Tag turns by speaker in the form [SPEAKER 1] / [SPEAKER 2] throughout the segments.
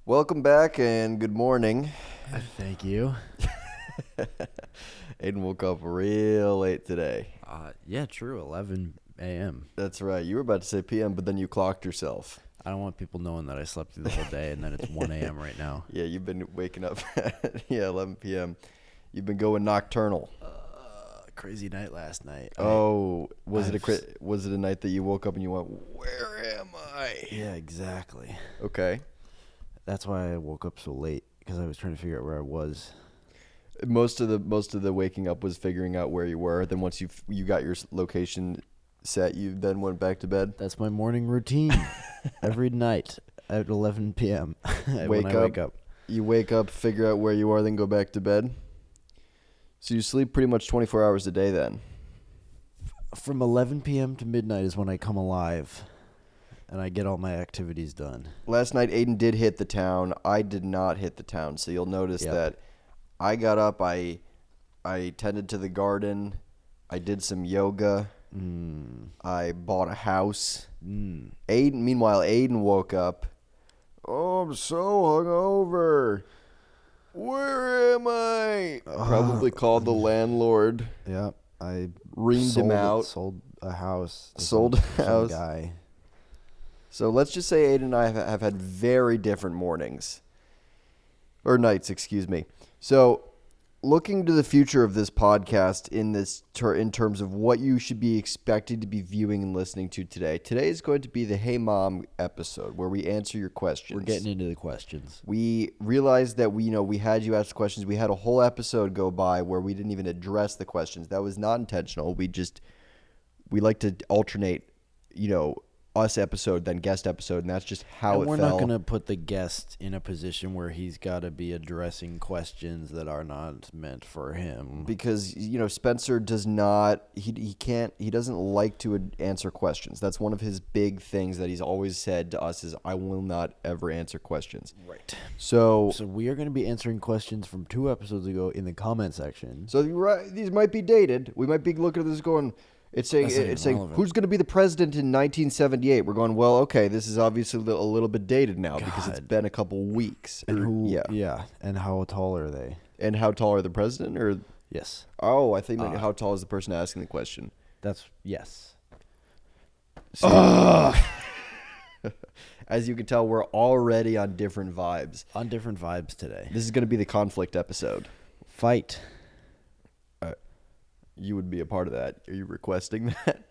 [SPEAKER 1] Welcome back and good morning.
[SPEAKER 2] Thank you.
[SPEAKER 1] Aiden woke up real late today.
[SPEAKER 2] Yeah, true. 11 a.m.
[SPEAKER 1] That's right. You were about to say p.m., but then you clocked yourself.
[SPEAKER 2] I don't want people knowing that I slept through the whole day and then it's 1 a.m. right now.
[SPEAKER 1] Yeah, you've been waking up at 11 p.m. You've been going nocturnal.
[SPEAKER 2] Crazy night last night.
[SPEAKER 1] Was it a night that you woke up and you went, "Where am I?"
[SPEAKER 2] Yeah, exactly.
[SPEAKER 1] Okay.
[SPEAKER 2] That's why I woke up so late, because I was trying to figure out where I was.
[SPEAKER 1] Most of the waking up was figuring out where you were. Then once you got your location set, you then went back to bed.
[SPEAKER 2] That's my morning routine. Every night at 11 p.m. when I wake up.
[SPEAKER 1] You wake up, figure out where you are, then go back to bed. So you sleep pretty much 24 hours a day then.
[SPEAKER 2] From 11 p.m. to midnight is when I come alive and I get all my activities done.
[SPEAKER 1] Last night, Aiden did hit the town. I did not hit the town. So you'll notice that I got up, I tended to the garden, I did some yoga, I bought a house. Meanwhile, Aiden woke up. Oh, I'm so hungover. Where am I? Probably called the landlord.
[SPEAKER 2] Yeah, I
[SPEAKER 1] reamed him out.
[SPEAKER 2] Sold a house.
[SPEAKER 1] Sold a house.
[SPEAKER 2] Some guy.
[SPEAKER 1] So let's just say Aiden and I have had very different mornings. Or nights, excuse me. So looking to the future of this podcast in terms of what you should be expected to be viewing and listening to today. Today is going to be the Hey Mom episode where we answer your questions.
[SPEAKER 2] We're getting into the questions.
[SPEAKER 1] We realized that we had you ask questions. We had a whole episode go by where we didn't even address the questions. That was not intentional. We like to alternate, us episode, then guest episode, and that's just how it fell.
[SPEAKER 2] We're not going to put the guest in a position where he's got to be addressing questions that are not meant for him.
[SPEAKER 1] Because, Spencer does not, he doesn't like to answer questions. That's one of his big things that he's always said to us is, I will not ever answer questions.
[SPEAKER 2] Right.
[SPEAKER 1] So
[SPEAKER 2] we are going to be answering questions from 2 episodes ago in the comment section.
[SPEAKER 1] So these might be dated. We might be looking at this going, It's saying who's going to be the president in 1978. We're going, well, okay, this is obviously a little bit dated now because it's been a couple weeks.
[SPEAKER 2] And and how tall are they?
[SPEAKER 1] And how tall are the president? Or
[SPEAKER 2] yes.
[SPEAKER 1] Oh, I think how tall is the person asking the question?
[SPEAKER 2] That's yes.
[SPEAKER 1] As you can tell, we're already on different vibes.
[SPEAKER 2] On different vibes today.
[SPEAKER 1] This is going to be the conflict episode.
[SPEAKER 2] Fight.
[SPEAKER 1] You would be a part of that. Are you requesting that?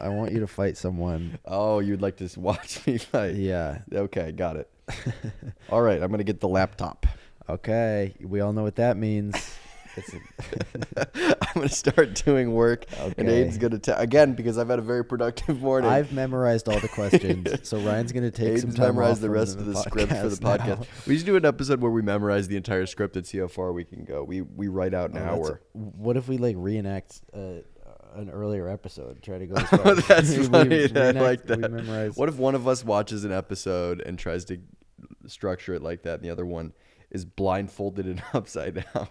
[SPEAKER 2] I want you to fight someone.
[SPEAKER 1] Oh, you'd like to watch me fight?
[SPEAKER 2] Yeah.
[SPEAKER 1] Okay, got it. All right, I'm going to get the laptop.
[SPEAKER 2] Okay, we all know what that means.
[SPEAKER 1] I'm going to start doing work, and Aiden's going to again, because I've had a very productive morning.
[SPEAKER 2] I've memorized all the questions, so Ryan's going to take some time
[SPEAKER 1] memorize
[SPEAKER 2] off
[SPEAKER 1] the rest of the script for the podcast.
[SPEAKER 2] Now.
[SPEAKER 1] We should do an episode where we memorize the entire script and see how far we can go. We write out an hour.
[SPEAKER 2] What if we reenact an earlier episode? Try to go.
[SPEAKER 1] That's funny. I like that.
[SPEAKER 2] Memorize.
[SPEAKER 1] What if one of us watches an episode and tries to structure it like that, and the other one is blindfolded and upside down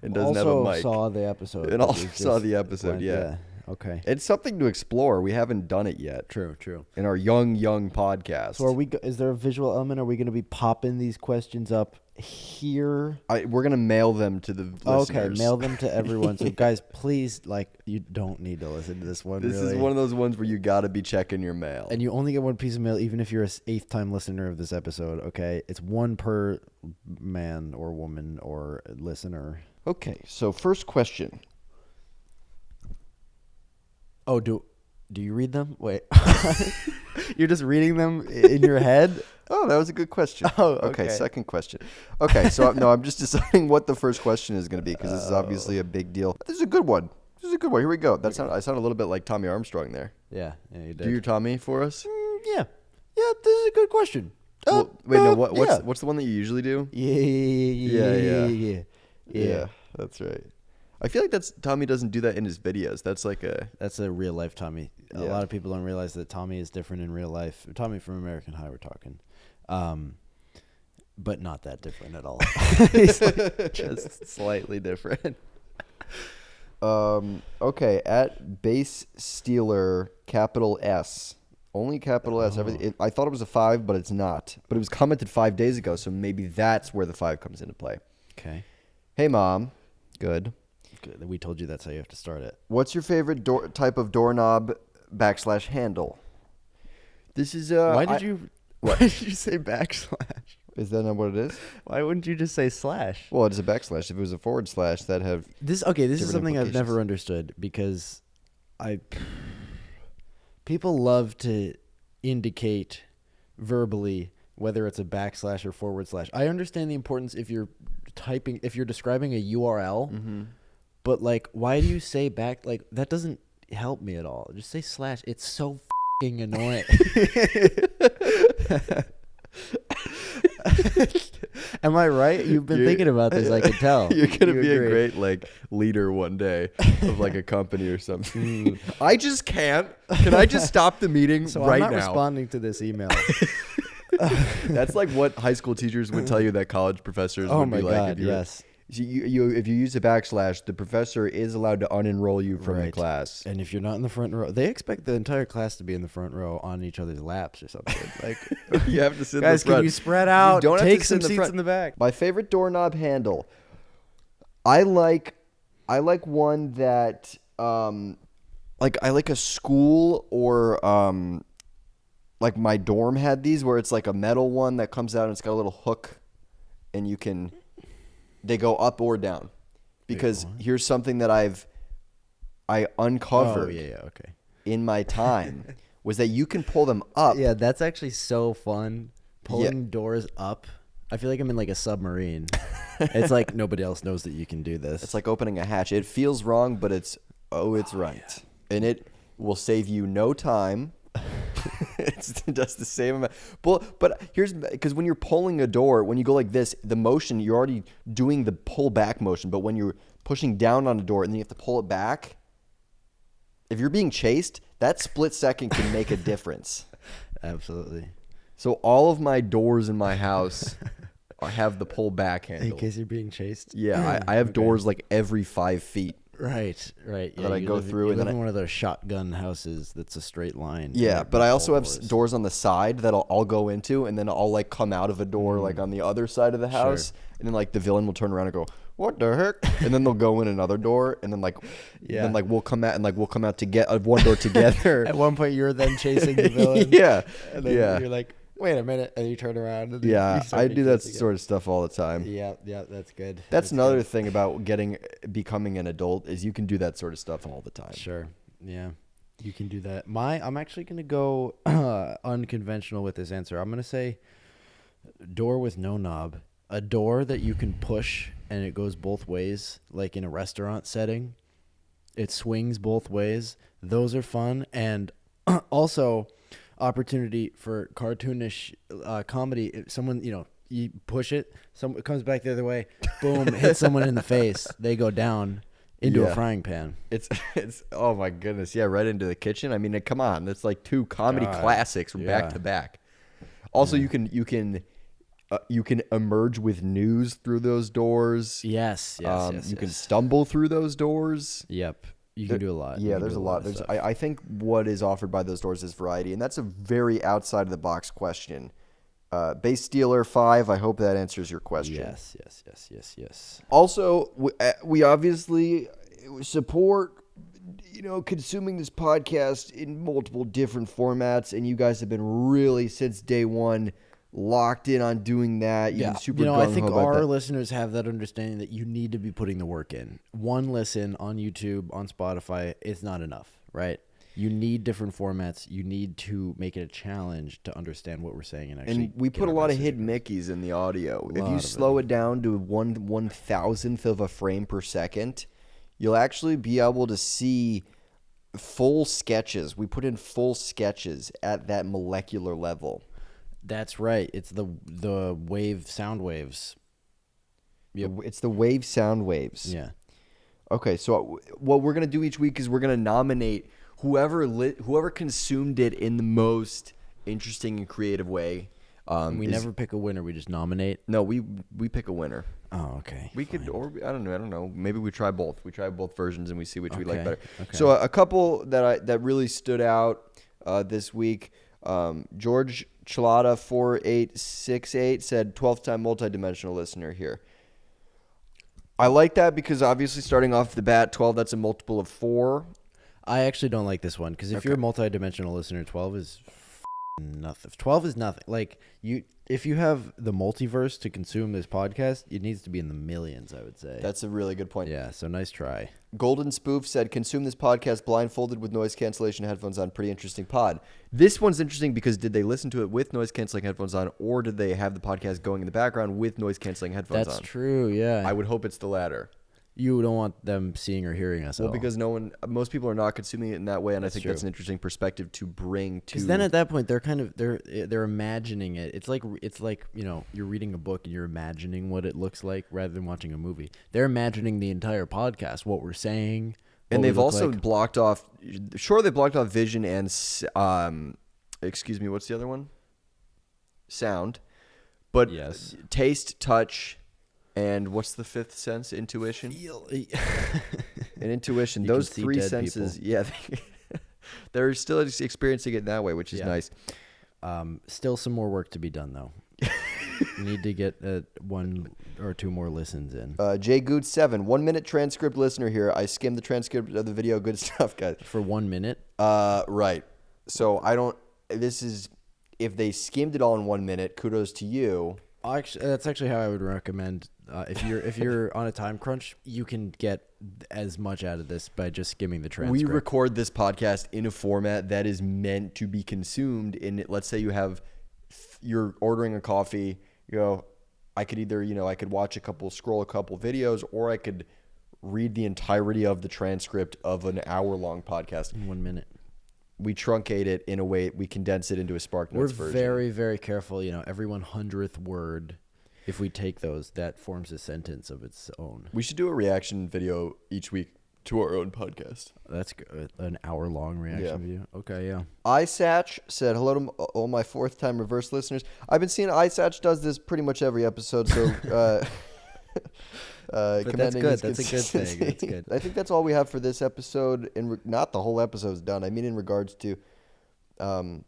[SPEAKER 1] and doesn't have a mic?
[SPEAKER 2] Also saw the episode.
[SPEAKER 1] And also saw the episode, yeah.
[SPEAKER 2] Okay.
[SPEAKER 1] It's something to explore. We haven't done it yet.
[SPEAKER 2] True.
[SPEAKER 1] In our young podcast.
[SPEAKER 2] So is there a visual element? Are we going to be popping these questions up here?
[SPEAKER 1] We're going to mail them to the listeners.
[SPEAKER 2] Okay, mail them to everyone. So guys, please, you don't need to listen to this one.
[SPEAKER 1] This is one of those ones where you got to be checking your mail.
[SPEAKER 2] And you only get one piece of mail, even if you're an 8th time listener of this episode, okay? It's one per man or woman or listener.
[SPEAKER 1] Okay, so first question.
[SPEAKER 2] Oh, do you read them? Wait. You're just reading them in your head?
[SPEAKER 1] Oh, that was a good question.
[SPEAKER 2] Oh,
[SPEAKER 1] okay. Second question. Okay, so I'm just deciding what the first question is going to be because this is obviously a big deal. This is a good one. Here we go. I sound a little bit like Tommy Armstrong there.
[SPEAKER 2] Yeah, you did.
[SPEAKER 1] Do your Tommy for us?
[SPEAKER 2] Yeah, this is a good question.
[SPEAKER 1] What's the one that you usually do?
[SPEAKER 2] Yeah.
[SPEAKER 1] Yeah, that's right. I feel like Tommy doesn't do that in his videos. That's
[SPEAKER 2] a real life Tommy. A lot of people don't realize that Tommy is different in real life. Tommy from American High, we're talking, but not that different at all. He's just slightly different.
[SPEAKER 1] Okay, at Base Steeler capital S Only capital S. I thought it was a 5, but it's not. But it was commented 5 days ago, so maybe that's where the 5 comes into play.
[SPEAKER 2] Okay.
[SPEAKER 1] Hey, Mom. Good.
[SPEAKER 2] We told you that's how you have to start it.
[SPEAKER 1] What's your favorite type of doorknob / handle? This is
[SPEAKER 2] Why did you say backslash?
[SPEAKER 1] Is that not what it is?
[SPEAKER 2] Why wouldn't you just say slash?
[SPEAKER 1] Well, it is a backslash. If it was a / that'd have
[SPEAKER 2] This is something I've never understood because people love to indicate verbally whether it's a backslash or / I understand the importance if you're describing a URL, but like, why do you say back? Like, that doesn't help me at all. Just say slash. It's so fucking annoying. Am I right? You've been thinking about this. I can tell.
[SPEAKER 1] You're gonna be a great leader one day of a company or something. I just can't. Can I just stop the meeting right now?
[SPEAKER 2] I'm not responding to this email.
[SPEAKER 1] That's like what high school teachers would tell you that college professors would be like.
[SPEAKER 2] Oh my God, yes.
[SPEAKER 1] If you use a backslash, the professor is allowed to unenroll you from the class.
[SPEAKER 2] And if you're not in the front row, they expect the entire class to be in the front row on each other's laps or something. Like,
[SPEAKER 1] you have to sit
[SPEAKER 2] guys,
[SPEAKER 1] in the front.
[SPEAKER 2] can you spread out?
[SPEAKER 1] You don't
[SPEAKER 2] Take
[SPEAKER 1] have to
[SPEAKER 2] some
[SPEAKER 1] sit
[SPEAKER 2] seats in the back.
[SPEAKER 1] My favorite doorknob handle. I like one that I like a school or like my dorm had these where it's like a metal one that comes out and it's got a little hook and they go up or down. Because here's something that I uncovered in my time was that you can pull them up.
[SPEAKER 2] Yeah, that's actually so fun. Pulling doors up. I feel like I'm in like a submarine. It's like nobody else knows that you can do this.
[SPEAKER 1] It's like opening a hatch. It feels wrong, but it's right. Yeah. And it will save you no time. It does the same amount. But here's because when you're pulling a door, when you go like this, the motion, you're already doing the pull back motion. But when you're pushing down on a door and then you have to pull it back, if you're being chased, that split second can make a difference.
[SPEAKER 2] Absolutely.
[SPEAKER 1] So all of my doors in my house have the pull back handle.
[SPEAKER 2] In case you're being chased?
[SPEAKER 1] Yeah, I have doors like every 5 feet.
[SPEAKER 2] Right. Yeah,
[SPEAKER 1] that I go through,
[SPEAKER 2] and then one of those shotgun houses that's a straight line.
[SPEAKER 1] Yeah, but I also have doors on the side that I'll go into, and then I'll like come out of a door like on the other side of the house, and then like the villain will turn around and go, "What the heck?" And then they'll go in another door, and then we'll come out to get one door together.
[SPEAKER 2] At one point, you're then chasing the villain.
[SPEAKER 1] Yeah,
[SPEAKER 2] and then you're like, wait a minute, and you turn around. And
[SPEAKER 1] I do that sort of stuff all the time.
[SPEAKER 2] Yeah, that's good.
[SPEAKER 1] That's another thing about becoming an adult is you can do that sort of stuff all the time.
[SPEAKER 2] Sure. Yeah, you can do that. I'm actually going to go unconventional with this answer. I'm going to say door with no knob. A door that you can push and it goes both ways, like in a restaurant setting. It swings both ways. Those are fun. And also opportunity for cartoonish comedy. If someone, you push it, someone comes back the other way, boom, hits someone in the face. They go down into a frying pan.
[SPEAKER 1] It's oh my goodness, yeah, right into the kitchen. I mean, come on, that's like two comedy classics from back to back. Also, you can emerge with news through those doors.
[SPEAKER 2] Yes.
[SPEAKER 1] You can stumble through those doors.
[SPEAKER 2] Yep. You can do a lot.
[SPEAKER 1] Yeah, there's a lot. I think what is offered by those doors is variety, and that's a very outside of the box question. Base Steeler 5, I hope that answers your question.
[SPEAKER 2] Yes.
[SPEAKER 1] Also, we obviously support, consuming this podcast in multiple different formats, and you guys have been really, since day one, locked in on doing that. You've been super gung-ho
[SPEAKER 2] I think
[SPEAKER 1] about
[SPEAKER 2] our
[SPEAKER 1] that.
[SPEAKER 2] listeners have that understanding that you need to be putting the work in. One listen on YouTube, on Spotify, it's not enough, right? You need different formats. You need to make it a challenge to understand what we're saying and actually.
[SPEAKER 1] And we put a lot of hidden Mickeys in the audio. If you slow it down to 1/1000th of a frame per second, you'll actually be able to see full sketches. We put in full sketches at that molecular level.
[SPEAKER 2] That's right. It's the sound waves.
[SPEAKER 1] Yep. It's the wave sound waves.
[SPEAKER 2] Yeah.
[SPEAKER 1] Okay, so what we're going to do each week is we're going to nominate whoever consumed it in the most interesting and creative way.
[SPEAKER 2] We never pick a winner. We just nominate.
[SPEAKER 1] No, we pick a winner.
[SPEAKER 2] Oh, okay.
[SPEAKER 1] We could, or I don't know. Maybe we try both. We try both versions and we see which we like better.
[SPEAKER 2] Okay.
[SPEAKER 1] So a couple that really stood out. this week. George Chalada 4868 said 12th time multidimensional listener here. I like that because obviously starting off the bat, 12, that's a multiple of 4.
[SPEAKER 2] I actually don't like this one because if you're a multidimensional listener, 12 is nothing. 12 is nothing. Like if you have the multiverse to consume this podcast, it needs to be in the millions, I would say.
[SPEAKER 1] That's a really good point.
[SPEAKER 2] Yeah, so nice try.
[SPEAKER 1] Golden Spoof said, consume this podcast blindfolded with noise cancellation headphones on. Pretty interesting pod. This one's interesting because did they listen to it with noise canceling headphones on, or did they have the podcast going in the background with noise canceling headphones on?
[SPEAKER 2] That's true, yeah.
[SPEAKER 1] I would hope it's the latter.
[SPEAKER 2] You don't want them seeing or hearing us.
[SPEAKER 1] Well, because most people are not consuming it in that way, and I think
[SPEAKER 2] true.
[SPEAKER 1] that's an interesting perspective to bring to.
[SPEAKER 2] Because then at that point they're imagining it. It's like you're reading a book and you're imagining what it looks like rather than watching a movie. They're imagining the entire podcast, what we're saying,
[SPEAKER 1] and they've also blocked off. Sure, they blocked off vision and excuse me, what's the other one? Sound, but
[SPEAKER 2] yes,
[SPEAKER 1] taste, touch. And what's the fifth sense? Intuition? And intuition. Those 3 senses, people. They're still experiencing it that way, which is nice.
[SPEAKER 2] Still some more work to be done, though. We need to get 1 or 2 more listens in.
[SPEAKER 1] Jay Good 7, 1 minute transcript listener here. I skimmed the transcript of the video. Good stuff, guys.
[SPEAKER 2] For 1 minute?
[SPEAKER 1] Right. So if they skimmed it all in 1 minute, kudos to you.
[SPEAKER 2] Actually, that's actually how I would recommend. If you're on a time crunch, you can get as much out of this by just skimming the transcript.
[SPEAKER 1] We record this podcast in a format that is meant to be consumed. Let's say you're ordering a coffee. You go, I could either I could scroll a couple videos, or I could read the entirety of the transcript of an hour-long podcast
[SPEAKER 2] in 1 minute.
[SPEAKER 1] We truncate it in a way, we condense it into a Spark Notes version.
[SPEAKER 2] We're very, very careful. Every 100th word, if we take those, that forms a sentence of its own.
[SPEAKER 1] We should do a reaction video each week to our own podcast.
[SPEAKER 2] That's good. An hour-long reaction video. Okay, yeah.
[SPEAKER 1] Isatch said, hello to all my 4th-time reverse listeners. I've been seeing Isatch does this pretty much every episode, so...
[SPEAKER 2] but that's good. That's a good thing. That's good.
[SPEAKER 1] I think that's all we have for this episode. Not the whole episode's done. I mean, in regards to, the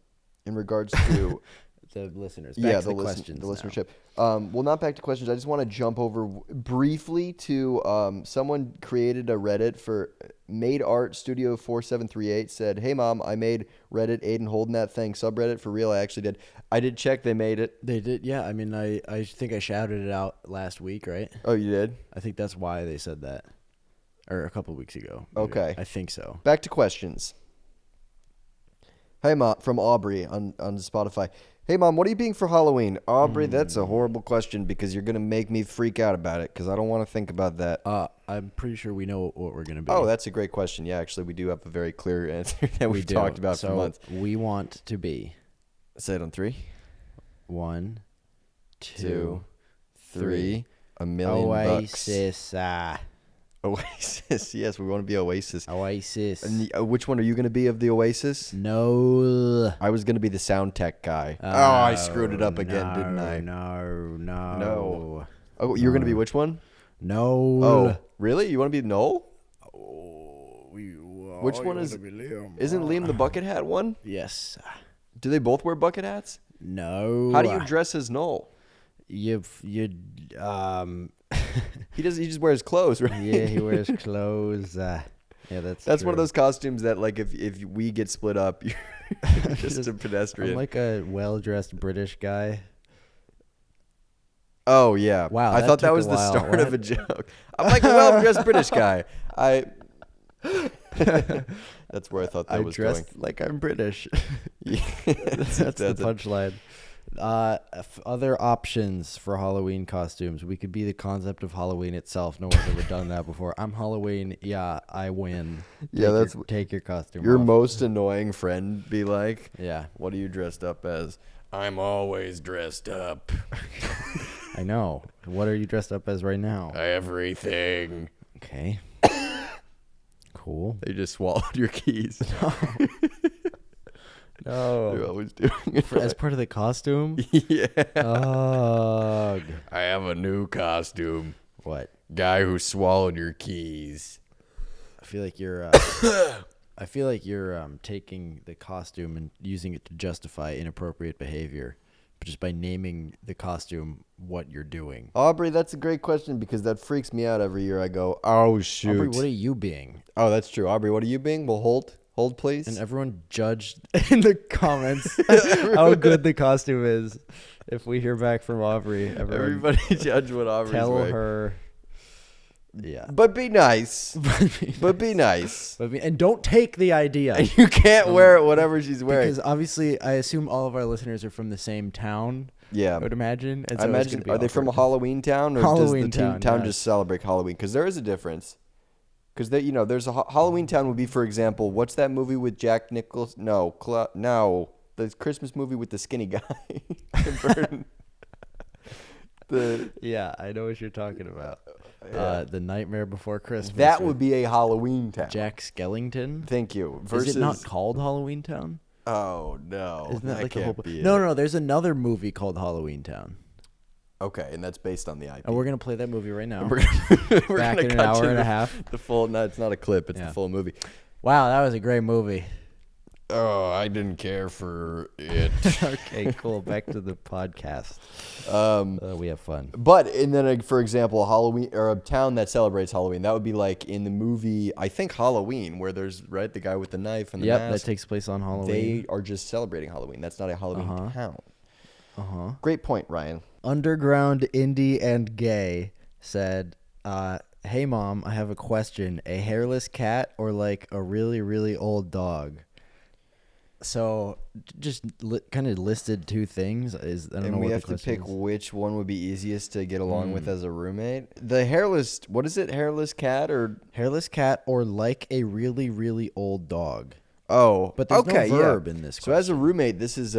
[SPEAKER 2] listeners. Back to the questions.
[SPEAKER 1] The listenership. Well, not back to questions. I just want to jump over briefly to someone created a Reddit for Made Art Studio 4738. Said, "Hey mom, I made Reddit. Aiden holding that thing subreddit for real. I actually did. I did check. They made it.
[SPEAKER 2] They did. Yeah. I mean, I think I shouted it out last week, right?
[SPEAKER 1] Oh, you did?
[SPEAKER 2] I think that's why they said that, or a couple of weeks ago.
[SPEAKER 1] Maybe. Okay.
[SPEAKER 2] I think so.
[SPEAKER 1] Back to questions. Hey mom, from Aubrey on Spotify. Hey, Mom, what are you being for Halloween? Aubrey, that's a horrible question because you're going to make me freak out about it because I don't want to think about that.
[SPEAKER 2] I'm pretty sure we know what we're going to be.
[SPEAKER 1] Oh, that's a great question. Yeah, actually, we do have a very clear answer that we've talked about for months.
[SPEAKER 2] We want to be.
[SPEAKER 1] Say it on 3.
[SPEAKER 2] 1, 2,
[SPEAKER 1] 3. $1 million.
[SPEAKER 2] Oasis.
[SPEAKER 1] Oasis. Yes, we want to be Oasis.
[SPEAKER 2] Oasis.
[SPEAKER 1] And which one are you going to be of the Oasis?
[SPEAKER 2] No.
[SPEAKER 1] I was going to be the sound tech guy. I screwed it up again, didn't I?
[SPEAKER 2] No.
[SPEAKER 1] Oh, you're going to be which one?
[SPEAKER 2] No.
[SPEAKER 1] Oh, really? You want to be Noel? Which one is? Isn't Liam the bucket hat one?
[SPEAKER 2] Yes.
[SPEAKER 1] Do they both wear bucket hats?
[SPEAKER 2] No.
[SPEAKER 1] How do you dress as Noel?
[SPEAKER 2] He
[SPEAKER 1] just wears clothes, right?
[SPEAKER 2] Yeah, he wears clothes. Yeah, that's
[SPEAKER 1] true. One of those costumes that, like, if we get split up, you're just a pedestrian.
[SPEAKER 2] I'm like a well-dressed British guy.
[SPEAKER 1] Oh yeah!
[SPEAKER 2] Wow,
[SPEAKER 1] I thought that was the start of a joke. I'm like a well-dressed British guy. That's where I thought that was going.
[SPEAKER 2] Like I'm British.
[SPEAKER 1] Yeah,
[SPEAKER 2] that's the punchline. Other options for Halloween costumes. We could be the concept of Halloween itself. No one's ever done that before. I'm Halloween. Yeah, I win. Take your costume.
[SPEAKER 1] Your most annoying friend be like,
[SPEAKER 2] yeah.
[SPEAKER 1] What are you dressed up as? I'm always dressed up.
[SPEAKER 2] I know. What are you dressed up as right now?
[SPEAKER 1] Everything.
[SPEAKER 2] Okay. Cool.
[SPEAKER 1] They just swallowed your keys.
[SPEAKER 2] No.
[SPEAKER 1] They're always doing it.
[SPEAKER 2] As part of the costume?
[SPEAKER 1] Yeah.
[SPEAKER 2] Ugh.
[SPEAKER 1] I have a new costume.
[SPEAKER 2] What?
[SPEAKER 1] Guy who swallowed your keys.
[SPEAKER 2] I feel like you're I feel like you're taking the costume and using it to justify inappropriate behavior, but just by naming the costume what you're doing.
[SPEAKER 1] Aubrey, that's a great question because that freaks me out every year. I go, oh, shoot.
[SPEAKER 2] Aubrey, what are you being?
[SPEAKER 1] Oh, that's true. Aubrey, what are you being? Well, hold, please.
[SPEAKER 2] And everyone judged in the comments how good the costume is. If we hear back from Aubrey,
[SPEAKER 1] everybody judge what Aubrey's
[SPEAKER 2] tell
[SPEAKER 1] wearing.
[SPEAKER 2] her. Yeah.
[SPEAKER 1] But be nice. But be nice.
[SPEAKER 2] And don't take the idea.
[SPEAKER 1] And you can't wear whatever she's wearing.
[SPEAKER 2] Because obviously, I assume all of our listeners are from the same town.
[SPEAKER 1] Yeah.
[SPEAKER 2] I would imagine. And so
[SPEAKER 1] I imagine, are they from a Halloween town? Or
[SPEAKER 2] Halloween
[SPEAKER 1] does the town
[SPEAKER 2] yes.
[SPEAKER 1] just celebrate Halloween? Because there is a difference. Because, there's a Halloween town would be, for example, what's that movie with Jack Nicholson? No. The Christmas movie with the skinny guy. Tim Burton.
[SPEAKER 2] Yeah, I know what you're talking about. The Nightmare Before Christmas.
[SPEAKER 1] That would be a Halloween town.
[SPEAKER 2] Jack Skellington.
[SPEAKER 1] Thank you.
[SPEAKER 2] Is it not called Halloween Town?
[SPEAKER 1] Oh no!
[SPEAKER 2] Isn't that like
[SPEAKER 1] can't
[SPEAKER 2] a whole?
[SPEAKER 1] be it.
[SPEAKER 2] No. There's another movie called Halloween Town.
[SPEAKER 1] Okay, and that's based on the IP.
[SPEAKER 2] And we're gonna play that movie right now.
[SPEAKER 1] We're
[SPEAKER 2] Back
[SPEAKER 1] gonna
[SPEAKER 2] in an
[SPEAKER 1] cut
[SPEAKER 2] hour
[SPEAKER 1] to
[SPEAKER 2] and a half.
[SPEAKER 1] The full. No, it's not a clip. It's
[SPEAKER 2] Yeah.
[SPEAKER 1] the full movie.
[SPEAKER 2] Wow, that was a great movie.
[SPEAKER 1] Oh, I didn't care for it.
[SPEAKER 2] Okay, cool. Back to the podcast. We have fun.
[SPEAKER 1] But and then, for example, Halloween or a town that celebrates Halloween, that would be like in the movie. I think Halloween, where there's the guy with the knife and the mask.
[SPEAKER 2] That takes place on Halloween.
[SPEAKER 1] They are just celebrating Halloween. That's not a Halloween town. Great point, Ryan.
[SPEAKER 2] Underground Indie and Gay said, "Hey mom, I have a question. A hairless cat or like a really really old dog?" So, just kind of listed two things. I don't know
[SPEAKER 1] we
[SPEAKER 2] what
[SPEAKER 1] have
[SPEAKER 2] the
[SPEAKER 1] to pick
[SPEAKER 2] is.
[SPEAKER 1] which one would be easiest to get along with as a roommate. The hairless, what is it? Hairless cat or
[SPEAKER 2] Hairless cat or like a really really old dog.
[SPEAKER 1] oh,
[SPEAKER 2] But there's
[SPEAKER 1] okay,
[SPEAKER 2] no verb in this.
[SPEAKER 1] So as a roommate, this is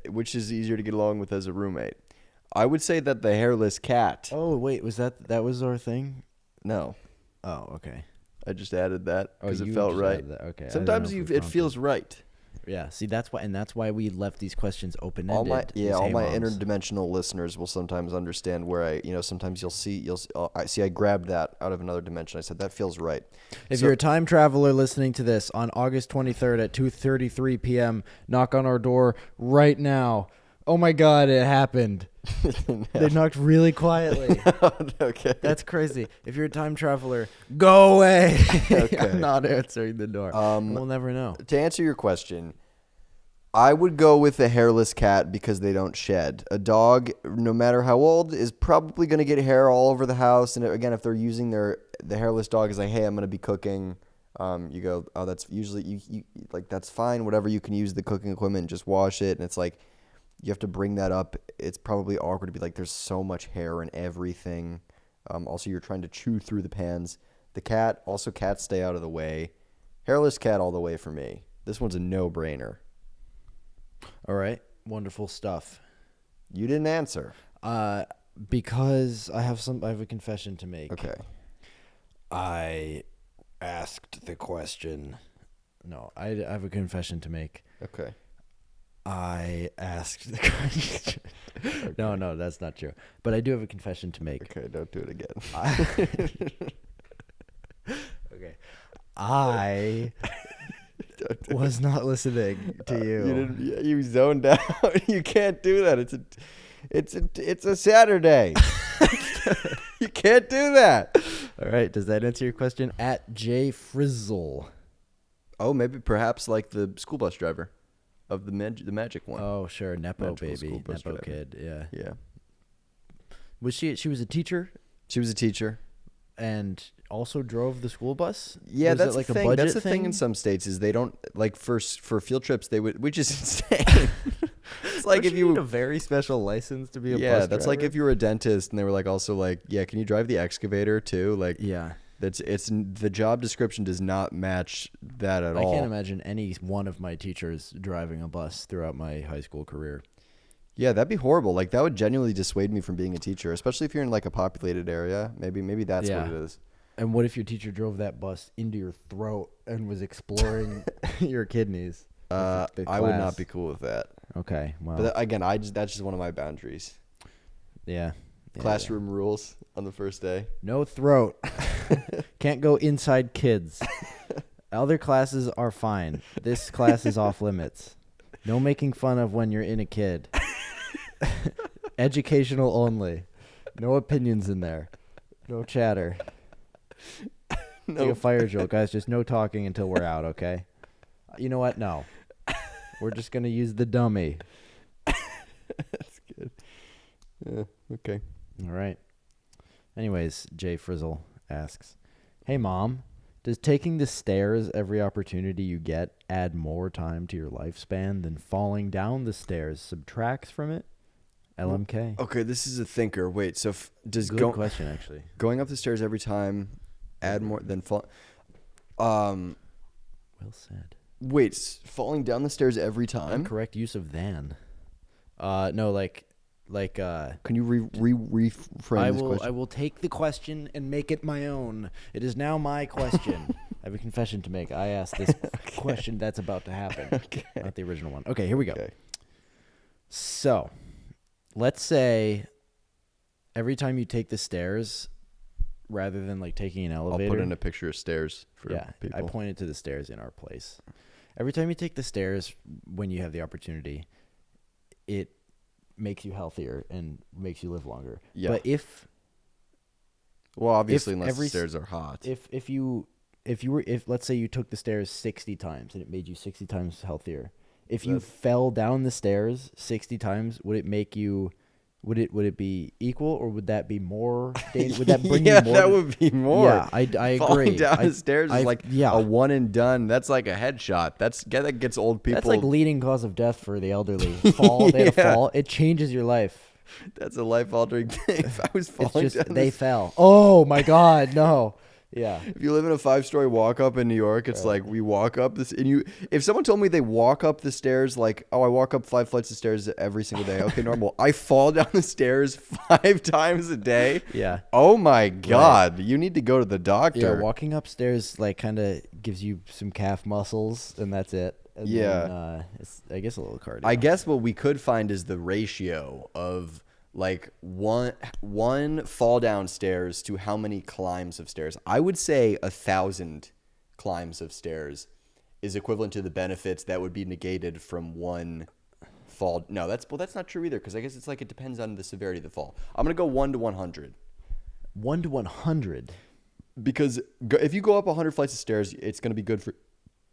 [SPEAKER 1] which is easier to get along with as a roommate. I would say that the hairless cat.
[SPEAKER 2] Oh wait, was that was our thing?
[SPEAKER 1] No,
[SPEAKER 2] Oh okay.
[SPEAKER 1] I just added that because
[SPEAKER 2] you
[SPEAKER 1] it felt
[SPEAKER 2] just
[SPEAKER 1] right.
[SPEAKER 2] added that. Okay.
[SPEAKER 1] Sometimes it feels right.
[SPEAKER 2] Yeah. See, that's why we left these questions open ended.
[SPEAKER 1] All my interdimensional listeners will sometimes understand where sometimes I grabbed that out of another dimension. I said that feels right.
[SPEAKER 2] If you're a time traveler listening to this on August 23rd at 2:33 p.m., knock on our door right now. Oh my God, it happened. They knocked really quietly.
[SPEAKER 1] Okay.
[SPEAKER 2] That's crazy. If you're a time traveler, go away.
[SPEAKER 1] Okay.
[SPEAKER 2] I'm not answering the door. We'll never know.
[SPEAKER 1] To answer your question, I would go with a hairless cat because they don't shed. A dog, no matter how old, is probably going to get hair all over the house. And again, if they're using the hairless dog is like, hey, I'm going to be cooking. You go, oh, that's usually you like that's fine. Whatever, you can use the cooking equipment and just wash it. And it's like you have to bring that up. It's probably awkward to be like, there's so much hair and everything. Also, you're trying to chew through the pans. The cat, also cats stay out of the way. Hairless cat all the way for me. This one's a no-brainer.
[SPEAKER 2] All right. Wonderful stuff.
[SPEAKER 1] You didn't answer.
[SPEAKER 2] Because I have a confession to make.
[SPEAKER 1] Okay.
[SPEAKER 2] I asked the question. No, I have a confession to make.
[SPEAKER 1] Okay.
[SPEAKER 2] I asked the question. Okay. No, that's not true. But I do have a confession to make.
[SPEAKER 1] Okay, don't do it again.
[SPEAKER 2] Okay. I was not listening to you.
[SPEAKER 1] You zoned out. You can't do that. It's a Saturday. You can't do that.
[SPEAKER 2] All right. Does that answer your question? At J Frizzle.
[SPEAKER 1] Oh, maybe perhaps like the school bus driver of the magic one.
[SPEAKER 2] Oh, sure. Nepo
[SPEAKER 1] Magical school
[SPEAKER 2] baby.
[SPEAKER 1] bus
[SPEAKER 2] Nepo
[SPEAKER 1] driver.
[SPEAKER 2] kid. Yeah.
[SPEAKER 1] Yeah.
[SPEAKER 2] Was she was a teacher
[SPEAKER 1] She was a teacher.
[SPEAKER 2] and also drove the school bus?
[SPEAKER 1] Yeah,
[SPEAKER 2] Was
[SPEAKER 1] that's
[SPEAKER 2] it like
[SPEAKER 1] the
[SPEAKER 2] a
[SPEAKER 1] thing.
[SPEAKER 2] budget
[SPEAKER 1] That's the thing in some states is they don't like for field trips they would, which is insane. It's like if you
[SPEAKER 2] need a very special license to be a bus
[SPEAKER 1] yeah, that's like
[SPEAKER 2] driver?
[SPEAKER 1] if you were a dentist and they were like also like, yeah, can you drive the excavator too? Like,
[SPEAKER 2] Yeah.
[SPEAKER 1] it's the job description does not match that at all.
[SPEAKER 2] I can't imagine any one of my teachers driving a bus throughout my high school career.
[SPEAKER 1] Yeah, that'd be horrible. Like that would genuinely dissuade me from being a teacher, especially if you're in like a populated area. Maybe that's what it is.
[SPEAKER 2] And what if your teacher drove that bus into your throat and was exploring your kidneys?
[SPEAKER 1] I would not be cool with that.
[SPEAKER 2] Okay, well.
[SPEAKER 1] But again, that's just one of my boundaries.
[SPEAKER 2] Yeah.
[SPEAKER 1] Classroom rules on the first day.
[SPEAKER 2] No throat. Can't go inside kids. Other classes are fine. This class is off limits. No making fun of when you're in a kid. Educational only. No opinions in there. No chatter. It's like a fire drill, guys. Just no talking until we're out, okay? You know what? No. We're just going to use the dummy.
[SPEAKER 1] That's good. Yeah, okay.
[SPEAKER 2] All right. Anyways, Jay Frizzle asks, hey, Mom, does taking the stairs every opportunity you get add more time to your lifespan than falling down the stairs subtracts from it? LMK.
[SPEAKER 1] Okay, this is a thinker. Wait, so does
[SPEAKER 2] Good question, actually.
[SPEAKER 1] Going up the stairs every time add more than fall?
[SPEAKER 2] Well said.
[SPEAKER 1] Wait, falling down the stairs every time?
[SPEAKER 2] Correct use of than. No, like.
[SPEAKER 1] Can you reframe this question?
[SPEAKER 2] I will take the question and make it my own. It is now my question. I have a confession to make. I asked this question that's about to happen, not the original one. Okay, here we go. Okay. So, let's say every time you take the stairs, rather than like taking an elevator.
[SPEAKER 1] I'll put in a picture of stairs for people.
[SPEAKER 2] I pointed to the stairs in our place. Every time you take the stairs, when you have the opportunity, it makes you healthier and makes you live longer.
[SPEAKER 1] Yeah.
[SPEAKER 2] But if
[SPEAKER 1] obviously unless the stairs are hot.
[SPEAKER 2] If let's say you took the stairs 60 times and it made you 60 times healthier. If you fell down the stairs 60 times, would it make you would it be equal, or would that be more? Would that bring you more?
[SPEAKER 1] That would be more.
[SPEAKER 2] Yeah, I agree.
[SPEAKER 1] Falling down the stairs is like a one and done. That's like a headshot. That gets old people.
[SPEAKER 2] That's like leading cause of death for the elderly. Fall, they fall. It changes your life.
[SPEAKER 1] That's a life-altering thing. If I was falling down
[SPEAKER 2] they fell. Oh my God, no. Yeah.
[SPEAKER 1] If you live in a 5-story walk-up in New York, it's like we walk up this, and if someone told me they walk up the stairs, like, oh, I walk up 5 flights of stairs every single day. Okay, normal. I fall down the stairs 5 times a day.
[SPEAKER 2] Yeah.
[SPEAKER 1] Oh my God, right. You need to go to the doctor.
[SPEAKER 2] Yeah, walking upstairs like kind of gives you some calf muscles, and that's it. And then, it's, I guess, a little cardio.
[SPEAKER 1] I guess what we could find is the ratio of like one fall down stairs to how many climbs of stairs. I would say 1,000 climbs of stairs is equivalent to the benefits that would be negated from one fall. No, that's not true either, because I guess it's like it depends on the severity of the fall. I'm gonna go 1 to 100.
[SPEAKER 2] 1 to 100.
[SPEAKER 1] Because if you go up 100 flights of stairs, it's gonna be good for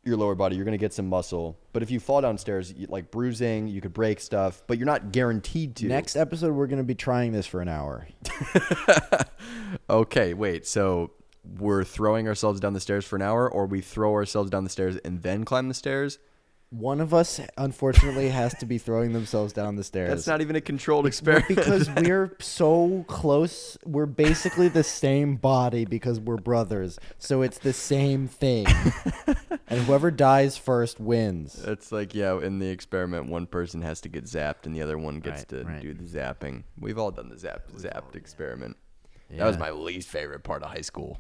[SPEAKER 1] your lower body. You're going to get some muscle. But if you fall downstairs, like bruising, you could break stuff, but you're not guaranteed to.
[SPEAKER 2] Next episode, we're going to be trying this for an hour.
[SPEAKER 1] Okay, wait. So we're throwing ourselves down the stairs for an hour, or we throw ourselves down the stairs and then climb the stairs?
[SPEAKER 2] One of us, unfortunately, has to be throwing themselves down the stairs.
[SPEAKER 1] That's not even a controlled experiment.
[SPEAKER 2] Because we're so close. We're basically the same body because we're brothers. So it's the same thing. And whoever dies first wins.
[SPEAKER 1] It's like, in the experiment, one person has to get zapped and the other one gets to do the zapping. We've all done the zapped experiment. Yeah. That was my least favorite part of high school.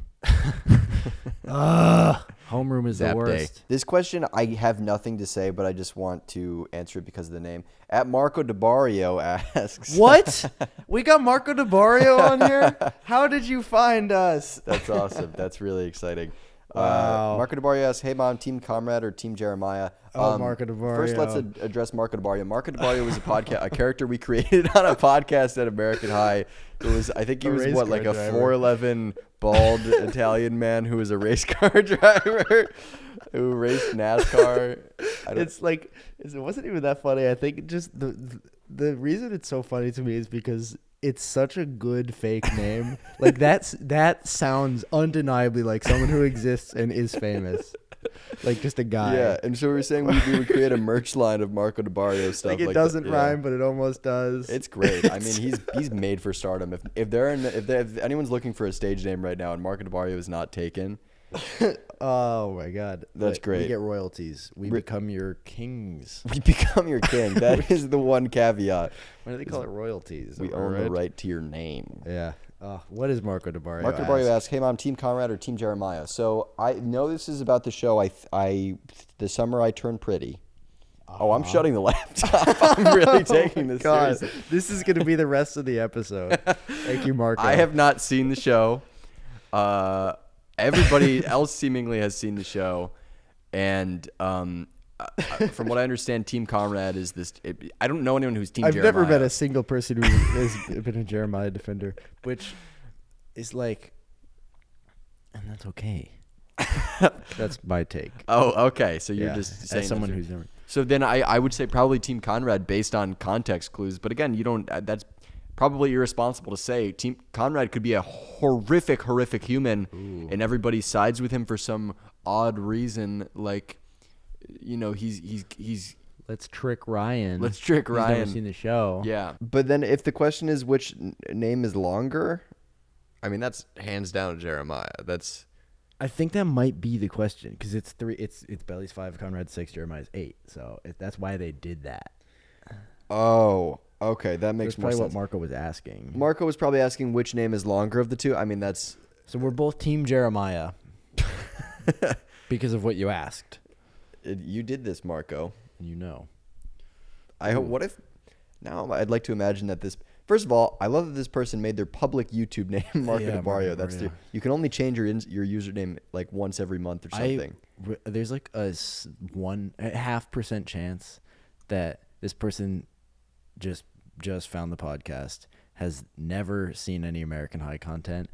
[SPEAKER 2] Homeroom is the worst.
[SPEAKER 1] Day. This question, I have nothing to say, but I just want to answer it because of the name. At Marco Debario asks.
[SPEAKER 2] What? We got Marco Debario on here? How did you find us?
[SPEAKER 1] That's awesome. That's really exciting.
[SPEAKER 2] Wow.
[SPEAKER 1] Marco Debario asks, hey, Mom, Team Comrade or Team Jeremiah?
[SPEAKER 2] Marco Debario.
[SPEAKER 1] First, let's address Marco Debario. Marco Debario was a character we created on a podcast at American High. I think he was a 4'11" bald Italian man who was a race car driver who raced NASCAR.
[SPEAKER 2] It wasn't even that funny. I think just the reason it's so funny to me is because it's such a good fake name. Like that sounds undeniably like someone who exists and is famous. Like just a guy.
[SPEAKER 1] Yeah, and so we were saying we would create a merch line of Marco Debario stuff.
[SPEAKER 2] Like it doesn't rhyme, but it almost does.
[SPEAKER 1] It's great. I mean, he's made for stardom. If anyone's looking for a stage name right now and Marco Debario is not taken,
[SPEAKER 2] oh my God,
[SPEAKER 1] that's great.
[SPEAKER 2] We get royalties. We become your kings.
[SPEAKER 1] We become your king. That is the one caveat.
[SPEAKER 2] Why do they call it royalties?
[SPEAKER 1] We own the right to your name.
[SPEAKER 2] Yeah. What is Marco Debario?
[SPEAKER 1] Marco Debario asks, hey, Mom, Team Conrad or Team Jeremiah? So I know this is about the show. The summer I turned pretty. Oh, I'm shutting the laptop. I'm really taking this seriously.
[SPEAKER 2] This is going to be the rest of the episode. Thank you, Marco.
[SPEAKER 1] I have not seen the show. Everybody else seemingly has seen the show. And from what I understand, Team Conrad is this. I don't know anyone who's Team
[SPEAKER 2] I've
[SPEAKER 1] Jeremiah.
[SPEAKER 2] never met a single person who has been a Jeremiah defender, which is like, and that's okay. That's my take.
[SPEAKER 1] Oh, okay. So you're just saying
[SPEAKER 2] as someone who's never.
[SPEAKER 1] So then I would say probably Team Conrad based on context clues. But again, you don't. That's probably irresponsible to say. Team Conrad could be a horrific human, and everybody sides with him for some odd reason. Like, he's.
[SPEAKER 2] Let's trick Ryan.
[SPEAKER 1] He's never
[SPEAKER 2] seen the show.
[SPEAKER 1] Yeah. But then if the question is which name is longer, I mean that's hands down Jeremiah.
[SPEAKER 2] I think that might be the question because it's 3. It's Belly's 5, Conrad's 6, Jeremiah's 8. So that's why they did that.
[SPEAKER 1] Oh, okay, that makes more sense.
[SPEAKER 2] That's probably what Marco was asking.
[SPEAKER 1] Marco was probably asking which name is longer of the two. I mean, that's
[SPEAKER 2] so we're both Team Jeremiah because of what you asked.
[SPEAKER 1] You did this, Marco.
[SPEAKER 2] I
[SPEAKER 1] hope. What if now? I'd like to imagine that this. First of all, I love that this person made their public YouTube name Marco Debario. That's you can only change your username like once every month or something.
[SPEAKER 2] There's like a 0.5% chance that this person just found the podcast, has never seen any American High content.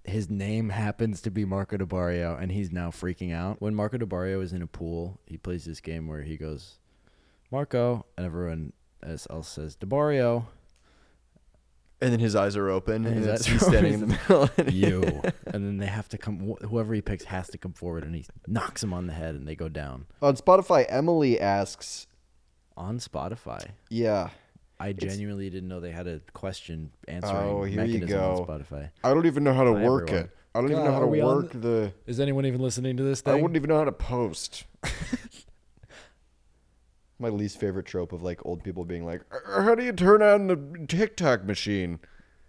[SPEAKER 2] His name happens to be Marco Debario, and he's now freaking out. When Marco Debario is in a pool, he plays this game where he goes, Marco, and everyone else says, Debario.
[SPEAKER 1] And then his eyes are open, and he's standing in the middle.
[SPEAKER 2] And then they have to come, whoever he picks has to come forward, and he knocks him on the head, and they go down.
[SPEAKER 1] On Spotify, Emily asks.
[SPEAKER 2] On Spotify?
[SPEAKER 1] Yeah.
[SPEAKER 2] I genuinely didn't know they had a question answering mechanism on Spotify.
[SPEAKER 1] I don't even know how to work it. I don't even know how to work the...
[SPEAKER 3] Is anyone even listening to this thing?
[SPEAKER 1] I wouldn't even know how to post. My least favorite trope of like old people being like, how do you turn on the TikTok machine?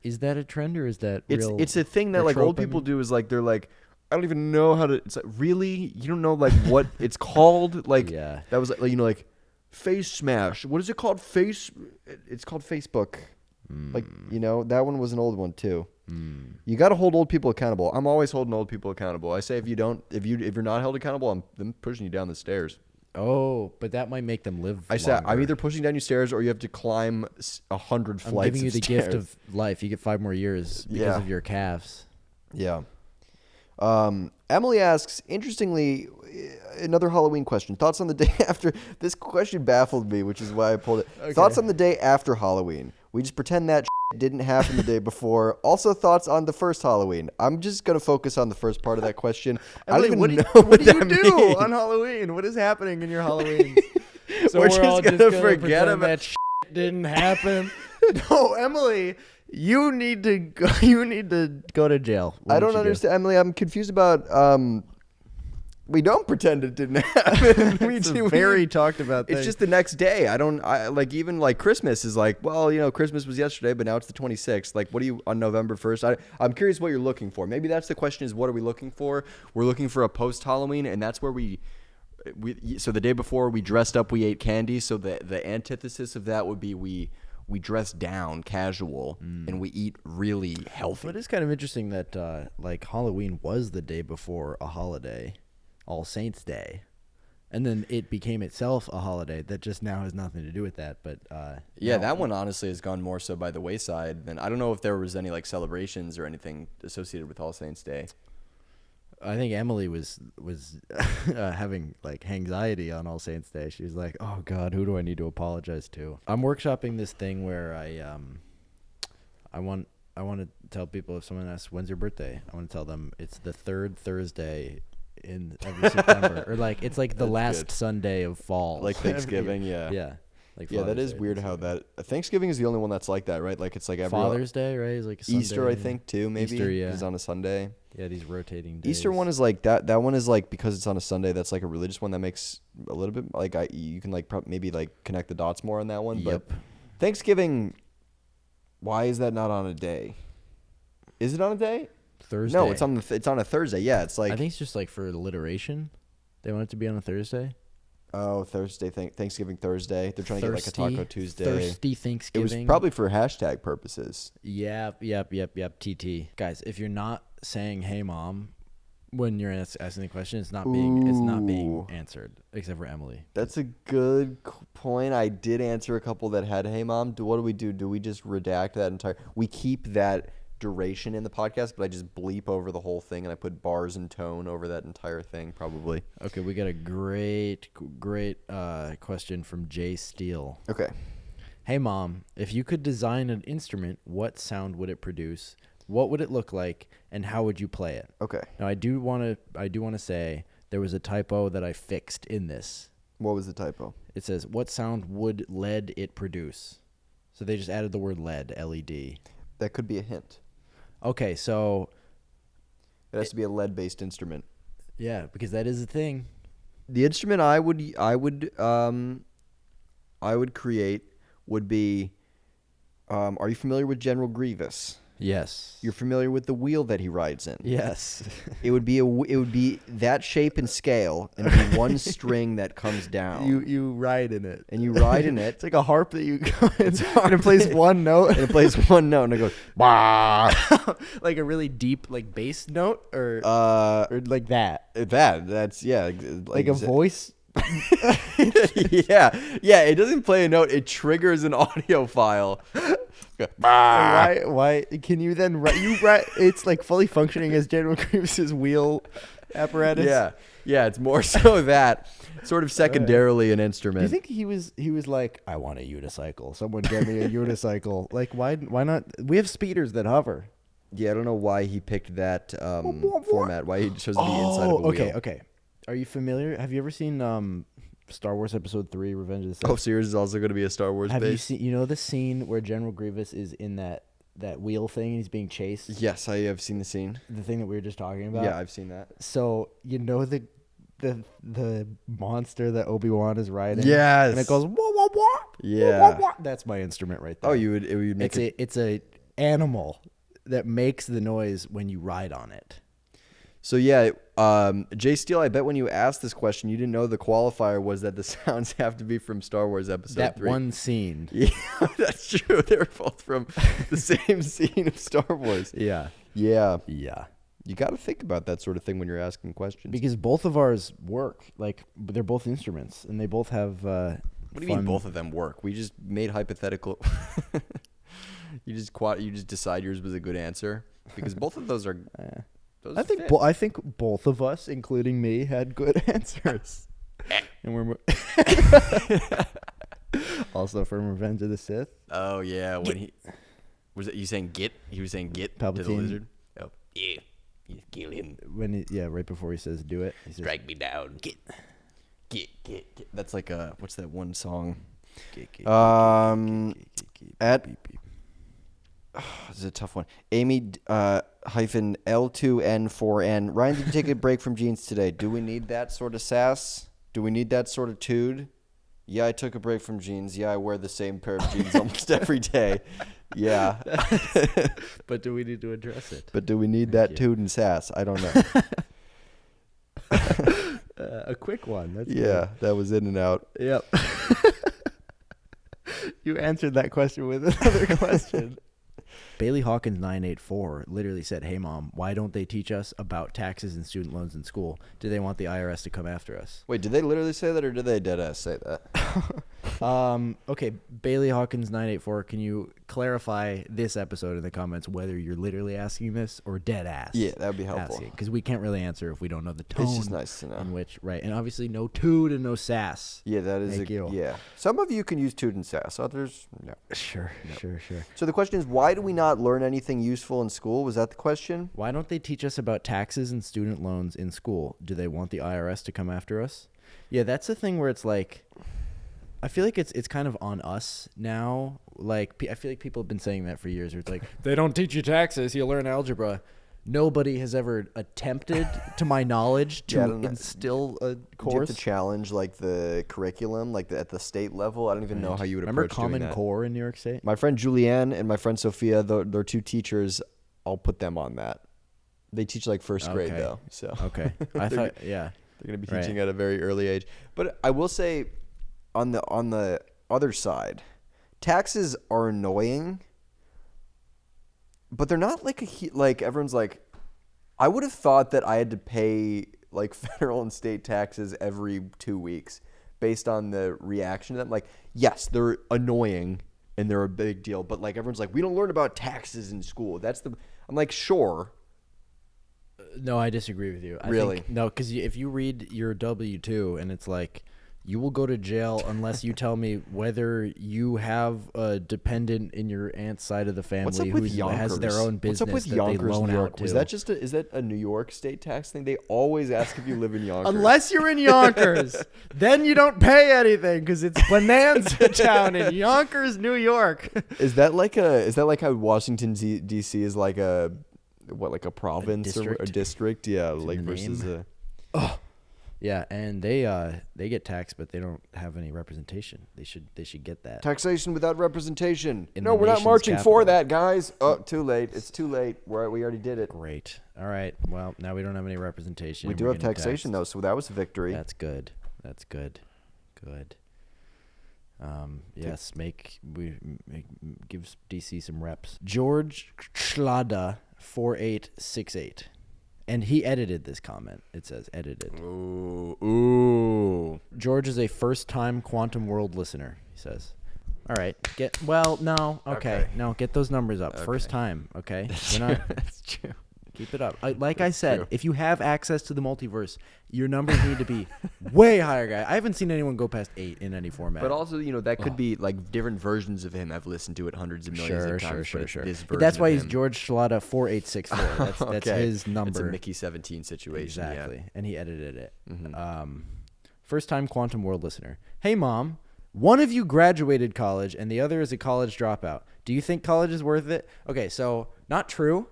[SPEAKER 2] Is that a trend or is that real?
[SPEAKER 1] It's a thing that like old people do is like, they're like, I don't even know how to... It's like, really? You don't know like what it's called? Like,
[SPEAKER 2] yeah.
[SPEAKER 1] That was like, like... Face smash. What is it called? It's called Facebook. Like, that one was an old one too. You got to hold old people accountable. I'm always holding old people accountable. I say if you're not held accountable, I'm pushing you down the stairs.
[SPEAKER 2] Oh, but that might make them live
[SPEAKER 1] I said
[SPEAKER 2] longer.
[SPEAKER 1] I'm either pushing down your stairs or you have to climb 100 flights.
[SPEAKER 2] I'm giving you the
[SPEAKER 1] stairs.
[SPEAKER 2] gift of life. You get 5 more years because of your calves.
[SPEAKER 1] Yeah. Emily asks, interestingly, another Halloween question. Thoughts on the day after? This question baffled me, which is why I pulled it. Okay. Thoughts on the day after Halloween? We just pretend that didn't happen the day before. Also, thoughts on the first Halloween. I'm just going to focus on the first part of that question.
[SPEAKER 2] I don't even know what do you do on Halloween? What is happening in your Halloween?
[SPEAKER 3] So we're all just going to forget about that didn't happen.
[SPEAKER 2] No, Emily... You need to go to jail.
[SPEAKER 1] I don't understand, Emily. I'm confused about. We don't pretend it didn't happen.
[SPEAKER 2] We talked about.
[SPEAKER 1] It's just the next day. I like even like Christmas is like, well, Christmas was yesterday, but now it's the 26th. Like, what are you on November 1st? I'm curious what you're looking for. Maybe that's the question: is what are we looking for? We're looking for a post Halloween, and that's where we. So the day before we dressed up, we ate candy. So the antithesis of that would be we dress down casual and we eat really healthy.
[SPEAKER 2] But it's kind of interesting that like Halloween was the day before a holiday, All Saints Day, and then it became itself a holiday that just now has nothing to do with that. But
[SPEAKER 1] that one honestly has gone more so by the wayside. And I don't know if there was any like celebrations or anything associated with All Saints Day.
[SPEAKER 2] I think Emily was having like anxiety on All Saints Day. She was like, "Oh God, who do I need to apologize to?" I'm workshopping this thing where I want to tell people if someone asks when's your birthday, I want to tell them it's the 3rd Thursday in every September, or like it's like the last Sunday of fall,
[SPEAKER 1] like Thanksgiving. Yeah. Like that is weird how that Thanksgiving is the only one that's like that, right? Like it's like every
[SPEAKER 2] Father's Day, right? Is like a
[SPEAKER 1] Easter,
[SPEAKER 2] Sunday.
[SPEAKER 1] I think too. Maybe
[SPEAKER 2] Easter,
[SPEAKER 1] is on a Sunday.
[SPEAKER 2] Yeah, these rotating days.
[SPEAKER 1] Easter one is like that. That one is like because it's on a Sunday. That's like a religious one that makes a little bit like you can like maybe like connect the dots more on that one.
[SPEAKER 2] Yep.
[SPEAKER 1] But Thanksgiving, why is that not on a day? Is it on a day?
[SPEAKER 2] Thursday.
[SPEAKER 1] No, it's on a Thursday. Yeah, it's like
[SPEAKER 2] I think it's just like for alliteration. They want it to be on a Thursday.
[SPEAKER 1] Oh, Thursday, Thanksgiving Thursday. They're trying to get like a Taco Tuesday.
[SPEAKER 2] Thirsty Thanksgiving.
[SPEAKER 1] It was probably for hashtag purposes.
[SPEAKER 2] Yep. TT. Guys, if you're not saying, hey, Mom, when you're asking the question, it's not being answered, except for Emily.
[SPEAKER 1] That's a good point. I did answer a couple that had, hey, Mom, what do we do? Do we just redact that entire... We keep that duration in the podcast, but I just bleep over the whole thing, and I put bars and tone over that entire thing, probably.
[SPEAKER 2] Okay, we got a great question from Jay Steele.
[SPEAKER 1] Okay.
[SPEAKER 2] Hey, Mom, if you could design an instrument, what sound would it produce? What would it look like, and how would you play it?
[SPEAKER 1] Okay.
[SPEAKER 2] Now, I do want to say there was a typo that I fixed in this.
[SPEAKER 1] What was the typo?
[SPEAKER 2] It says, what sound would lead it produce? So they just added the word lead, L-E-D.
[SPEAKER 1] That could be a hint.
[SPEAKER 2] Okay, so...
[SPEAKER 1] It has to be a lead-based instrument.
[SPEAKER 2] Yeah, because that is a thing.
[SPEAKER 1] The instrument I would create would be... are you familiar with General Grievous?
[SPEAKER 2] Yes.
[SPEAKER 1] You're familiar with the wheel that he rides in?
[SPEAKER 2] Yes.
[SPEAKER 1] It would be that shape and scale, and it'd be one string that comes down.
[SPEAKER 2] You ride in it.
[SPEAKER 1] And you ride in it.
[SPEAKER 2] It's like a harp that you go and it plays one note.
[SPEAKER 1] And it plays one note, and it goes, bah!
[SPEAKER 2] Like a really deep, like, bass note? Or like that?
[SPEAKER 1] That's, yeah.
[SPEAKER 2] Like a voice?
[SPEAKER 1] Yeah. It doesn't play a note. It triggers an audio file.
[SPEAKER 2] Why can you then write it's like fully functioning as General Grievous's wheel apparatus?
[SPEAKER 1] Yeah, it's more so that sort of secondarily an instrument.
[SPEAKER 2] Do you think he was like, I want a unicycle, someone get me a unicycle? Like, why not? We have speeders that hover.
[SPEAKER 1] Yeah, I don't know why he picked that format, why he chose the inside of a wheel.
[SPEAKER 2] Okay. Are you familiar? Have you ever seen Star Wars Episode 3, Revenge of the Sith?
[SPEAKER 1] Oh, so yours is also going to be a Star Wars
[SPEAKER 2] Have
[SPEAKER 1] base?
[SPEAKER 2] you seen? You know the scene where General Grievous is in that wheel thing and he's being chased?
[SPEAKER 1] Yes, I have seen the scene.
[SPEAKER 2] The thing that we were just talking about.
[SPEAKER 1] Yeah, I've seen that.
[SPEAKER 2] So you know the monster that Obi-Wan is riding.
[SPEAKER 1] Yes,
[SPEAKER 2] and it goes wah wah wah.
[SPEAKER 1] Yeah,
[SPEAKER 2] wah, wah, wah. That's my instrument right there.
[SPEAKER 1] Oh, it would make
[SPEAKER 2] it's a animal that makes the noise when you ride on it.
[SPEAKER 1] So yeah, Jay Steele, I bet when you asked this question, you didn't know the qualifier was that the sounds have to be from Star Wars Episode 3.
[SPEAKER 2] That one scene.
[SPEAKER 1] Yeah, that's true. They were both from the same scene of Star Wars.
[SPEAKER 2] Yeah.
[SPEAKER 1] You got to think about that sort of thing when you're asking questions.
[SPEAKER 2] Because both of ours work. Like, they're both instruments, and they both have
[SPEAKER 1] What do you mean both of them work? We just made hypothetical... You just decide yours was a good answer? Because both of those are...
[SPEAKER 2] I think both of us, including me, had good answers. And we're also from Revenge of the Sith.
[SPEAKER 1] Oh yeah, when he was it? You saying get? He was saying get
[SPEAKER 2] Palpatine.
[SPEAKER 1] to the lizard. Oh yeah, you kill him.
[SPEAKER 2] Right before he says do it, he says,
[SPEAKER 1] strike me down. Get. That's like what's that one song? This is a tough one. Amy hyphen L2N4N. Ryan, did you take a break from jeans today? Do we need that sort of sass? Do we need that sort of tude? Yeah, I took a break from jeans. Yeah, I wear the same pair of jeans almost every day. Yeah.
[SPEAKER 2] But do we need to address it?
[SPEAKER 1] But do we need that tude and sass? I don't know.
[SPEAKER 2] A quick one. That's
[SPEAKER 1] good. That was in and out.
[SPEAKER 2] Yep. You answered that question with another question. Bailey Hawkins 984 literally said, "Hey Mom, why don't they teach us about taxes and student loans in school? Do they want the IRS to come after us?"
[SPEAKER 1] Wait, did they literally say that, or did they dead ass say that?
[SPEAKER 2] Okay, Bailey Hawkins 984, can you clarify this episode in the comments whether you're literally asking this or dead ass?
[SPEAKER 1] Yeah, that would be helpful.
[SPEAKER 2] Because we can't really answer if we don't know the tone.
[SPEAKER 1] It's just nice to know.
[SPEAKER 2] In which, right, and obviously no tood and no sass.
[SPEAKER 1] Yeah, that is yeah. Some of you can use tood and sass, others no.
[SPEAKER 2] Sure.
[SPEAKER 1] So the question is, why do we not learn anything useful in school? Was that the question?
[SPEAKER 2] Why don't they teach us about taxes and student loans in school? Do they want the IRS to come after us? Yeah, that's the thing where it's like, I feel like it's kind of on us now. Like, I feel like people have been saying that for years. Where it's like, they don't teach you taxes, you learn algebra. Nobody has ever attempted, to my knowledge, to instill a course.
[SPEAKER 1] Do you have to challenge like the curriculum, like at the state level? I don't even know how you would approach doing that.
[SPEAKER 2] Remember Common Core in New York State?
[SPEAKER 1] My friend Julianne and my friend Sophia, they're two teachers. I'll put them on that. They teach like first grade though. So
[SPEAKER 2] okay, I thought they're
[SPEAKER 1] going to be teaching at a very early age. But I will say, on the other side, taxes are annoying. But they're not like everyone's like, I would have thought that I had to pay like federal and state taxes every 2 weeks based on the reaction to them. Like, yes, they're annoying and they're a big deal, but like everyone's like, we don't learn about taxes in school. I'm like, sure.
[SPEAKER 2] No, I disagree with you.
[SPEAKER 1] Really?
[SPEAKER 2] No, because if you read your W-2 and it's like, you will go to jail unless you tell me whether you have a dependent in your aunt's side of the family who has their own business. What's up with Yonkers, New York?
[SPEAKER 1] Is that a New York state tax thing? They always ask if you live in Yonkers.
[SPEAKER 2] Unless you're in Yonkers, then you don't pay anything because it's Bonanza Town in Yonkers, New York.
[SPEAKER 1] Is that like how Washington D.C. is like a province or a district? Yeah, like versus a.
[SPEAKER 2] Oh. Yeah, and they get taxed, but they don't have any representation. They should get that.
[SPEAKER 1] Taxation without representation. No, we're not marching for that, guys. Oh, too late. It's too late. We already did it.
[SPEAKER 2] Great. All right. Well, now we don't have any representation.
[SPEAKER 1] We do have taxation though, so that was a victory.
[SPEAKER 2] That's good. Good. Yes, gives DC some reps. George Schlada 4868. And he edited this comment. It says edited.
[SPEAKER 1] Ooh.
[SPEAKER 2] George is a first-time Quantum World listener, he says. All right. Okay. No, get those numbers up. Okay. First time, okay?
[SPEAKER 1] That's true.
[SPEAKER 2] Keep it up. Like I said, if you have access to the multiverse, your numbers need to be way higher, guy. I haven't seen anyone go past 8 in any format.
[SPEAKER 1] But also, that could be like different versions of him. I've listened to it hundreds of millions of times.
[SPEAKER 2] Sure. That's why he's George Schlada 4864. That's his number.
[SPEAKER 1] It's a Mickey 17 situation.
[SPEAKER 2] Exactly. Yeah. And he edited it.
[SPEAKER 1] Mm-hmm.
[SPEAKER 2] First time Quantum World listener. Hey, Mom. One of you graduated college and the other is a college dropout. Do you think college is worth it? Okay, so not true.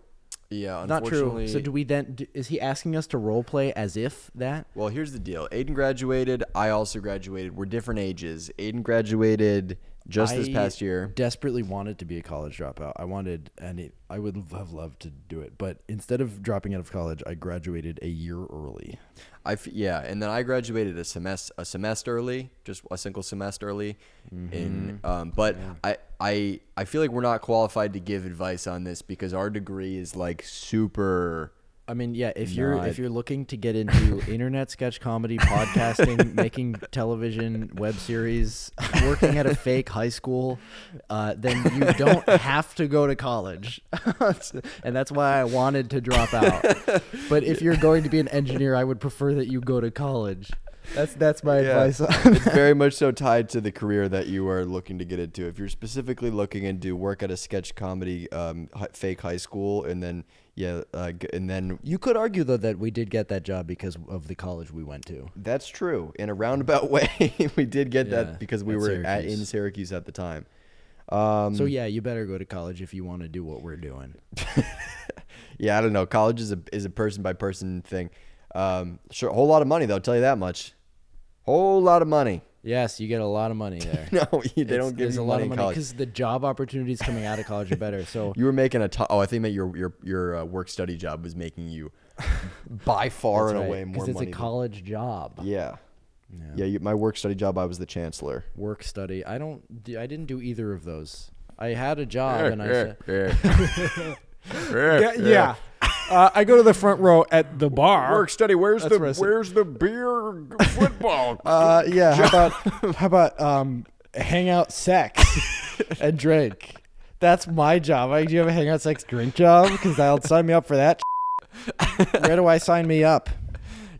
[SPEAKER 1] Yeah,
[SPEAKER 2] not true. So do we then? Is he asking us to role play as if that?
[SPEAKER 1] Well, here's the deal. Aiden graduated. I also graduated. We're different ages. Aiden graduated just this past year.
[SPEAKER 2] Desperately wanted to be a college dropout. I would have loved to do it, but instead of dropping out of college, I graduated a year early.
[SPEAKER 1] And then I graduated a semester early, just a single semester early. I feel like we're not qualified to give advice on this because our degree is like super.
[SPEAKER 2] I mean, yeah, if you're looking to get into internet sketch comedy, podcasting, making television, web series, working at a fake high school, then you don't have to go to college. And that's why I wanted to drop out. But if you're going to be an engineer, I would prefer that you go to college. That's my advice.
[SPEAKER 1] It's very much so tied to the career that you are looking to get into. If you're specifically looking into work at a sketch comedy fake high school and then you
[SPEAKER 2] could argue though that we did get that job because of the college we went to.
[SPEAKER 1] That's true. In a roundabout way, we did get that because we were in Syracuse at the time.
[SPEAKER 2] So you better go to college if you want to do what we're doing.
[SPEAKER 1] Yeah, I don't know. College is a person by person thing. Sure, a whole lot of money though. I'll tell you that much. Whole lot of money.
[SPEAKER 2] Yes, you get a lot of money there.
[SPEAKER 1] No, they don't give you money in college
[SPEAKER 2] because the job opportunities coming out of college are better. So
[SPEAKER 1] you were making I think that your work study job was making you by far and away more money.
[SPEAKER 2] Because it's a college job.
[SPEAKER 1] Yeah. My work study job, I was the chancellor.
[SPEAKER 2] Work study, I didn't do either of those. I had a job and I said, I go to the front row at the bar.
[SPEAKER 1] Work study. Where's the beer football?
[SPEAKER 2] How about hang out, sex, and drink? That's my job. Do you have a hang out, sex, drink job? Because they'll sign me up for that. Where do I sign me up?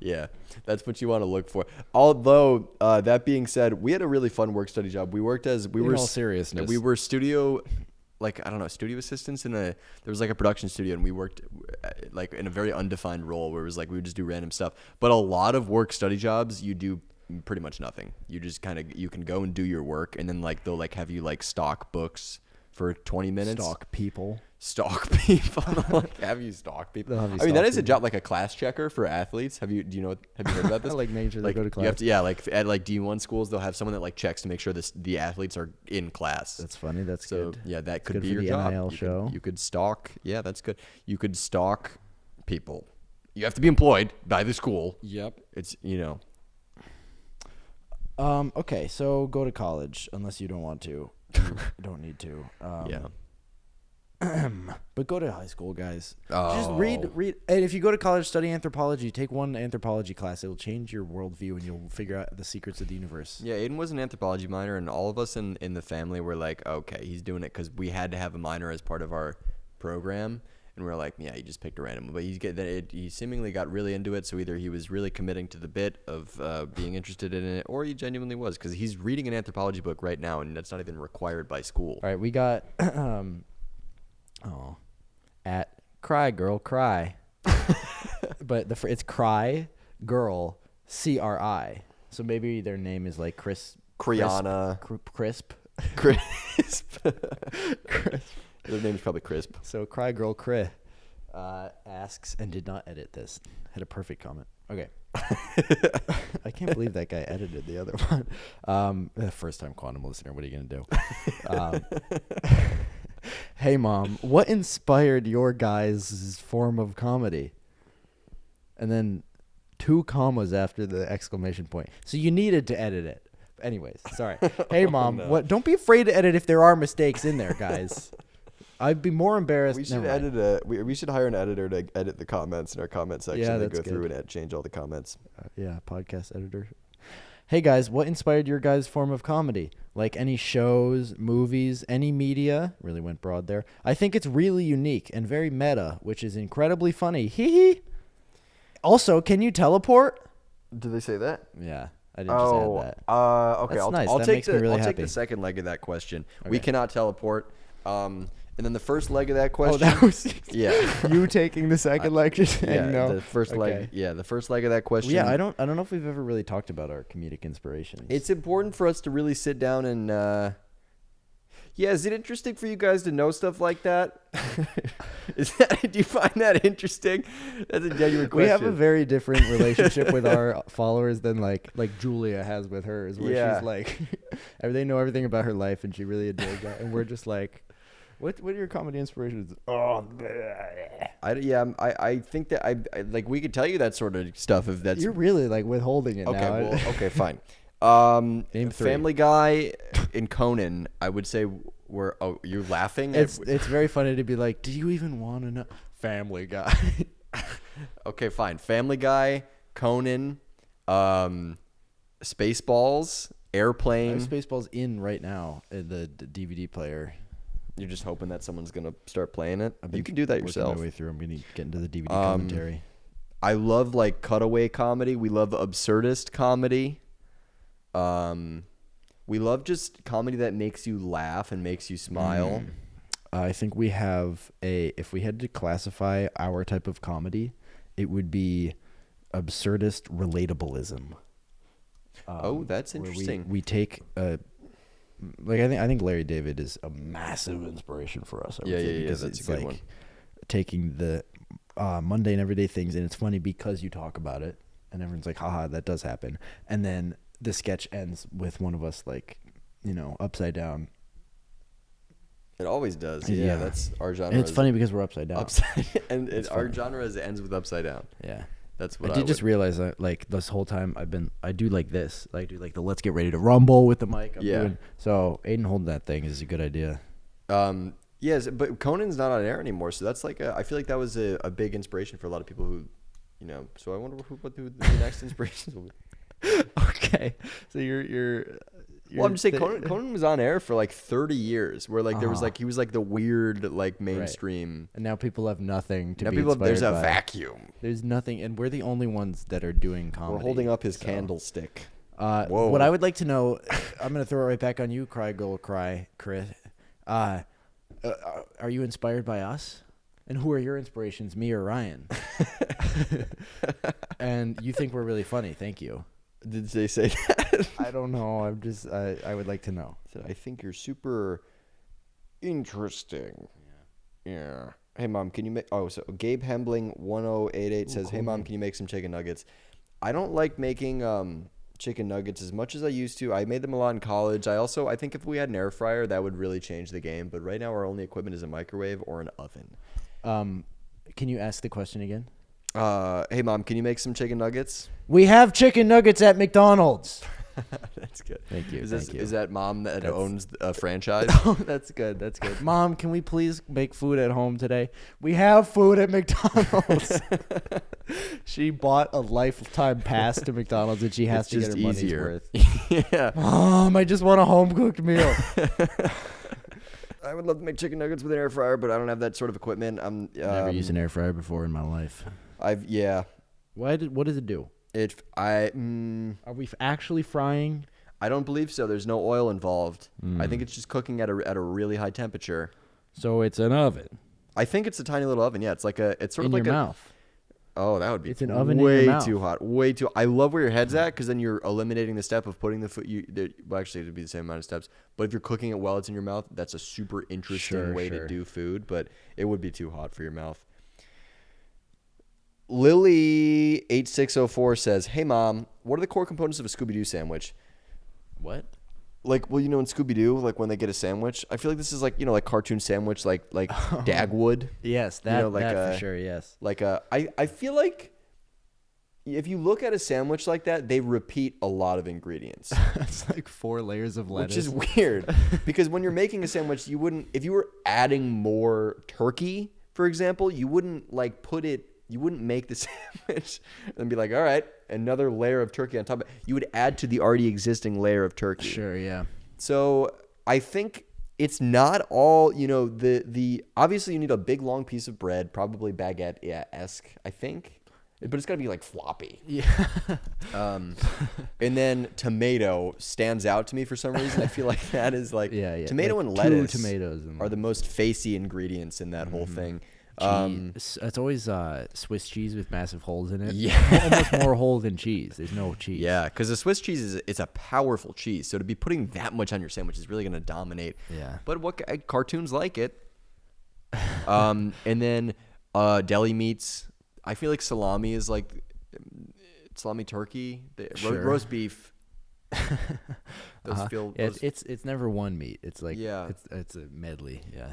[SPEAKER 1] Yeah, that's what you want to look for. Although that being said, we had a really fun work study job. We worked in all seriousness. We were studio assistants there was like a production studio, and we worked like in a very undefined role where it was like we would just do random stuff. But a lot of work study jobs, you do pretty much nothing. You just you can go and do your work, and then like they'll like have you like stock books for 20 minutes.
[SPEAKER 2] Stock people.
[SPEAKER 1] Like, have you stalk people? That is a job, like a class checker for athletes. Have you heard about this?
[SPEAKER 2] Like making sure they go to class.
[SPEAKER 1] You have to, at like D1 schools, they'll have someone that like checks to make sure the athletes are in class.
[SPEAKER 2] That's funny. That's good.
[SPEAKER 1] Yeah, that could
[SPEAKER 2] good
[SPEAKER 1] be
[SPEAKER 2] for
[SPEAKER 1] your
[SPEAKER 2] the
[SPEAKER 1] job.
[SPEAKER 2] NIL show.
[SPEAKER 1] You could stalk. Yeah, that's good. You could stalk people. You have to be employed by the school.
[SPEAKER 2] Yep.
[SPEAKER 1] It's
[SPEAKER 2] Okay, so go to college unless you don't want to. You don't need to.
[SPEAKER 1] Yeah.
[SPEAKER 2] But go to high school, guys.
[SPEAKER 1] Oh.
[SPEAKER 2] Just read. And if you go to college, study anthropology. Take one anthropology class. It'll change your worldview, and you'll figure out the secrets of the universe.
[SPEAKER 1] Yeah, Aiden was an anthropology minor, and all of us in the family were like, okay, he's doing it because we had to have a minor as part of our program. And we were like, yeah, he just picked a random. But he seemingly got really into it. So either he was really committing to the bit of being interested in it, or he genuinely was, because he's reading an anthropology book right now, and that's not even required by school.
[SPEAKER 2] All right, we got at Cry Girl Cry, but it's Cry Girl CRI. So maybe their name is like
[SPEAKER 1] Kriana.
[SPEAKER 2] Crisp.
[SPEAKER 1] Their name's probably Crisp.
[SPEAKER 2] So Cry Girl Cry asks, and did not edit this. Had a perfect comment. Okay. I can't believe that guy edited the other one. First time quantum listener. What are you going to do? Hey, Mom, what inspired your guys' form of comedy? And then 2 commas after the exclamation point. So you needed to edit it. Anyways, sorry. Hey, Mom,
[SPEAKER 1] no.
[SPEAKER 2] what? Don't be afraid to edit if there are mistakes in there, guys. I'd be more embarrassed.
[SPEAKER 1] We should we should hire an editor to edit the comments in our comment section.
[SPEAKER 2] Yeah,
[SPEAKER 1] and
[SPEAKER 2] that's
[SPEAKER 1] go through
[SPEAKER 2] good.
[SPEAKER 1] and change all the comments.
[SPEAKER 2] Yeah, podcast editor. Hey guys, what inspired your guys' form of comedy? Like any shows, movies, any media? Really went broad there. I think it's really unique and very meta, which is incredibly funny. Hee hee. Also, can you teleport?
[SPEAKER 1] Did they say that?
[SPEAKER 2] Yeah, I didn't just add that.
[SPEAKER 1] Okay.
[SPEAKER 2] That's nice.
[SPEAKER 1] I'll
[SPEAKER 2] That
[SPEAKER 1] take
[SPEAKER 2] makes me really
[SPEAKER 1] I'll take
[SPEAKER 2] happy.
[SPEAKER 1] the second leg of that question.
[SPEAKER 2] Okay.
[SPEAKER 1] We cannot teleport. And then the first leg of that question.
[SPEAKER 2] Oh, that was
[SPEAKER 1] yeah.
[SPEAKER 2] you taking the second lecture saying
[SPEAKER 1] Yeah,
[SPEAKER 2] no.
[SPEAKER 1] the first
[SPEAKER 2] Okay.
[SPEAKER 1] leg. Yeah, the first leg of that question.
[SPEAKER 2] Well, yeah, I don't know if we've ever really talked about our comedic inspirations.
[SPEAKER 1] It's important for us to really sit down and. Yeah, is it interesting for you guys to know stuff like that? Do you find that interesting? That's a genuine question.
[SPEAKER 2] We have a very different relationship with our followers than like Julia has with hers, where
[SPEAKER 1] Yeah.
[SPEAKER 2] she's like, they know everything about her life and she really adores that, and we're just like, what are your comedy inspirations? Oh,
[SPEAKER 1] I think that I like we could tell you that sort of stuff if that's
[SPEAKER 2] you're really like withholding it
[SPEAKER 1] okay.
[SPEAKER 2] now.
[SPEAKER 1] Well, okay, fine.
[SPEAKER 2] Name 3.
[SPEAKER 1] Family Guy and Conan. I would say were. Oh, you're laughing.
[SPEAKER 2] It's very funny to be like, do you even want to know? Family Guy.
[SPEAKER 1] Okay, fine. Family Guy, Conan, Spaceballs,
[SPEAKER 2] I
[SPEAKER 1] Airplane.
[SPEAKER 2] have Spaceballs in right now in the DVD player.
[SPEAKER 1] You're just hoping that someone's gonna start playing it.
[SPEAKER 2] I've been
[SPEAKER 1] You can do that
[SPEAKER 2] working
[SPEAKER 1] yourself.
[SPEAKER 2] my way through. I'm gonna get into the DVD commentary.
[SPEAKER 1] I love like cutaway comedy. We love absurdist comedy. We love just comedy that makes you laugh and makes you smile.
[SPEAKER 2] I think we have if we had to classify our type of comedy, it would be absurdist relatableism.
[SPEAKER 1] Oh, that's
[SPEAKER 2] where
[SPEAKER 1] interesting.
[SPEAKER 2] We take I think Larry David is a massive inspiration for us. I would say, because
[SPEAKER 1] that's
[SPEAKER 2] it's
[SPEAKER 1] a good
[SPEAKER 2] like
[SPEAKER 1] one.
[SPEAKER 2] taking the mundane everyday things, and it's funny because you talk about it, and everyone's like, haha, that does happen. And then the sketch ends with one of us like, upside down.
[SPEAKER 1] It always does.
[SPEAKER 2] Yeah.
[SPEAKER 1] Yeah, that's our genre.
[SPEAKER 2] And it's funny because we're upside down.
[SPEAKER 1] Our genre ends with upside down.
[SPEAKER 2] Yeah.
[SPEAKER 1] That's what
[SPEAKER 2] I did just realize that like this whole time I do like this. I do like the let's get ready to rumble with the mic. So Aiden holding that thing is a good idea.
[SPEAKER 1] Yes, but Conan's not on air anymore, so that's like I feel like that was a big inspiration for a lot of people who, So I wonder what the next inspirations will be.
[SPEAKER 2] Okay, so you're
[SPEAKER 1] Well, I'm just saying Conan was on air for like 30 years, where like there was like he was like the weird like mainstream.
[SPEAKER 2] and now people have nothing to
[SPEAKER 1] Now
[SPEAKER 2] be
[SPEAKER 1] people
[SPEAKER 2] inspired
[SPEAKER 1] there's a
[SPEAKER 2] by.
[SPEAKER 1] vacuum.
[SPEAKER 2] There's nothing, and we're the only ones that are doing comedy.
[SPEAKER 1] We're holding up his candlestick.
[SPEAKER 2] Whoa. What I would like to know, I'm gonna throw it right back on you, Cry Girl Cry, Chris. Are you inspired by us? And who are your inspirations, me or Ryan? And you think we're really funny? Thank you.
[SPEAKER 1] Did they say that?
[SPEAKER 2] I don't know. I would like to know.
[SPEAKER 1] I think you're super interesting. Yeah. Hey, Mom, can you make... Oh, so Gabe Hembling 1088 says, Hey, Mom, can you make some chicken nuggets? I don't like making chicken nuggets as much as I used to. I made them a lot in college. I think if we had an air fryer, that would really change the game. But right now, our only equipment is a microwave or an oven.
[SPEAKER 2] Can you ask the question again?
[SPEAKER 1] Hey, Mom, can you make some chicken nuggets?
[SPEAKER 2] We have chicken nuggets at McDonald's.
[SPEAKER 1] That's good.
[SPEAKER 2] Thank you.
[SPEAKER 1] Is that mom that owns a franchise?
[SPEAKER 2] Oh, that's good. That's good. Mom, can we please make food at home today? We have food at McDonald's. She bought a lifetime pass to McDonald's, and she has to get her money's worth.
[SPEAKER 1] Yeah.
[SPEAKER 2] Mom, I just want a home cooked meal.
[SPEAKER 1] I would love to make chicken nuggets with an air fryer, but I don't have that sort of equipment. I'm
[SPEAKER 2] Never used an air fryer before in my life. What does it do? Are we actually frying?
[SPEAKER 1] I don't believe so. There's no oil involved. I think it's just cooking at a really high temperature.
[SPEAKER 2] So it's an oven.
[SPEAKER 1] I think it's a tiny little oven. Yeah, it's sort of
[SPEAKER 2] in
[SPEAKER 1] like
[SPEAKER 2] your mouth.
[SPEAKER 1] Oh, that would be
[SPEAKER 2] it's an oven
[SPEAKER 1] way
[SPEAKER 2] in your mouth.
[SPEAKER 1] too hot. Way too. I love where your head's at because then you're eliminating the step of putting the food. Well, actually, it'd be the same amount of steps. But if you're cooking it while it's in your mouth, that's a super interesting way to do food. But it would be too hot for your mouth. Lily8604 says, "Hey mom, what are the core components of a Scooby-Doo sandwich?"
[SPEAKER 2] What?
[SPEAKER 1] Like, well, in Scooby-Doo, like when they get a sandwich, I feel like this is like cartoon sandwich, like Dagwood.
[SPEAKER 2] Yes, that for sure. Yes.
[SPEAKER 1] I feel like if you look at a sandwich like that, they repeat a lot of ingredients.
[SPEAKER 2] It's like 4 layers of lettuce,
[SPEAKER 1] which is weird because when you're making a sandwich, you wouldn't, if you were adding more turkey, for example, you wouldn't you wouldn't make the sandwich and be like, all right, another layer of turkey on top of it. You would add to the already existing layer of turkey.
[SPEAKER 2] Sure, yeah.
[SPEAKER 1] So I think it's not all, the obviously you need a big long piece of bread, probably baguette-esque, I think. But it's got to be like floppy.
[SPEAKER 2] Yeah.
[SPEAKER 1] And then tomato stands out to me for some reason. I feel like that is tomato and lettuce are the most facey ingredients in that whole thing.
[SPEAKER 2] It's always Swiss cheese with massive holes in it.
[SPEAKER 1] Yeah.
[SPEAKER 2] Almost more hole than cheese. There's no cheese.
[SPEAKER 1] Yeah, because the Swiss cheese it's a powerful cheese. So to be putting that much on your sandwich is really going to dominate.
[SPEAKER 2] Yeah.
[SPEAKER 1] But cartoons like it. And then deli meats. I feel like salami is like salami turkey. Roast beef.
[SPEAKER 2] It's never one meat. It's like it's a medley. Yeah.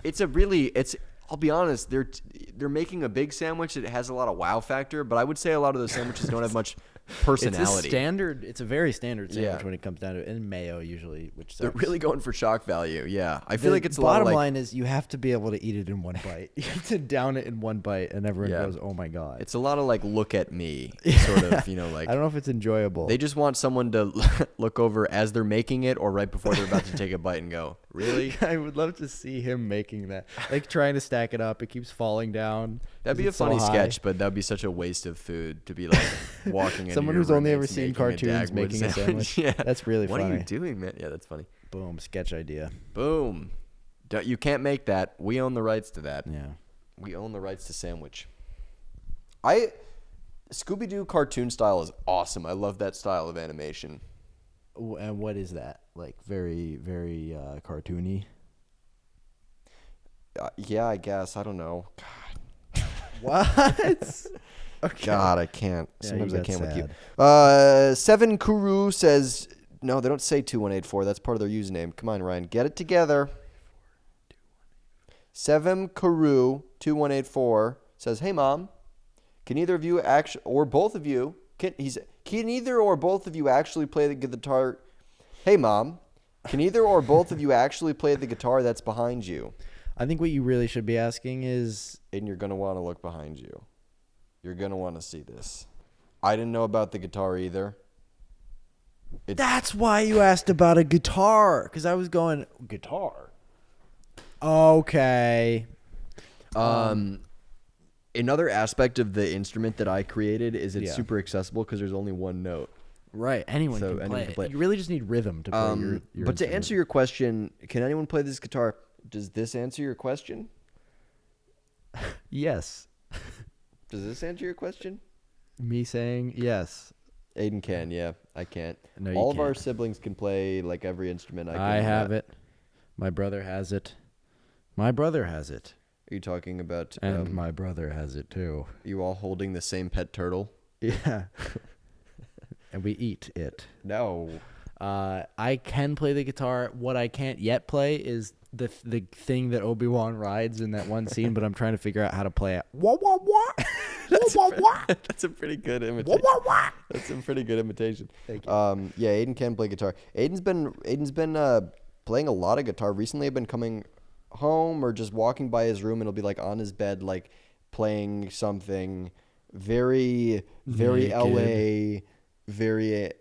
[SPEAKER 1] I'll be honest, they're making a big sandwich that has a lot of wow factor, but I would say a lot of those sandwiches don't have much personality.
[SPEAKER 2] It's a very standard sandwich when it comes down to it, and mayo usually, which sucks.
[SPEAKER 1] They're really going for shock value. Yeah, I feel like it's a lot.
[SPEAKER 2] Bottom line is you have to be able to eat it in one bite. You have to down it in one bite, and everyone goes, "Oh my god!"
[SPEAKER 1] It's a lot of look at me, sort of. I
[SPEAKER 2] don't know if it's enjoyable.
[SPEAKER 1] They just want someone to look over as they're making it, or right before they're about to take a bite and go, "Really?"
[SPEAKER 2] I would love to see him making that, trying to stack it up. It keeps falling down.
[SPEAKER 1] That'd be a funny sketch, but that'd be such a waste of food to be walking in.
[SPEAKER 2] Someone who's only ever seen cartoons making a sandwich.
[SPEAKER 1] Yeah,
[SPEAKER 2] that's really funny.
[SPEAKER 1] What are you doing, man? Yeah, that's funny.
[SPEAKER 2] Boom, sketch idea.
[SPEAKER 1] Boom. You can't make that. We own the rights to that.
[SPEAKER 2] Yeah,
[SPEAKER 1] we own the rights to sandwich. Scooby-Doo cartoon style is awesome. I love that style of animation.
[SPEAKER 2] And what is that? Very, very cartoony.
[SPEAKER 1] Yeah, I guess. I don't know. God.
[SPEAKER 2] What?
[SPEAKER 1] Okay. God, I can't. Sometimes I can't
[SPEAKER 2] sad.
[SPEAKER 1] with you. Seven Kuru says, no, they don't say 2184. That's part of their username. Come on, Ryan. Get it together. Seven Kuru 2184 says, hey, Mom, can either of you actually, or both of you, can either or both of you actually play the guitar? Hey, Mom, can either or both of you actually play the guitar that's behind you?
[SPEAKER 2] I think what you really should be asking is...
[SPEAKER 1] And you're going to want to look behind you. You're going to want to see this. I didn't know about the guitar either.
[SPEAKER 2] That's why you asked about a guitar. Because I was going, guitar? Okay.
[SPEAKER 1] Another aspect of the instrument that I created is it's super accessible because there's only one note.
[SPEAKER 2] Right. Anyone can play it. You really just need rhythm to play your
[SPEAKER 1] But
[SPEAKER 2] instrument.
[SPEAKER 1] to answer your question, can anyone play this guitar? Does this answer your question?
[SPEAKER 2] Yes.
[SPEAKER 1] Does this answer your question?
[SPEAKER 2] Me saying yes.
[SPEAKER 1] Aiden can, yeah. I can't.
[SPEAKER 2] No, you
[SPEAKER 1] All
[SPEAKER 2] can't.
[SPEAKER 1] of our siblings can play every instrument.
[SPEAKER 2] I have it. My brother has it. My brother has it.
[SPEAKER 1] Are you talking about...
[SPEAKER 2] And my brother has it too.
[SPEAKER 1] You all holding the same pet turtle?
[SPEAKER 2] Yeah. And we eat it.
[SPEAKER 1] No.
[SPEAKER 2] I can play the guitar. What I can't yet play is the thing that Obi-Wan rides in that one scene, but I'm trying to figure out how to play it. Wah, wah, wah.
[SPEAKER 1] That's a pretty good imitation. That's a pretty good imitation.
[SPEAKER 2] Thank you.
[SPEAKER 1] Yeah, Aiden can play guitar. Aiden's been playing a lot of guitar recently. I've been coming home or just walking by his room, and he'll be like on his bed, like playing something very, very
[SPEAKER 2] Naked.
[SPEAKER 1] LA, very.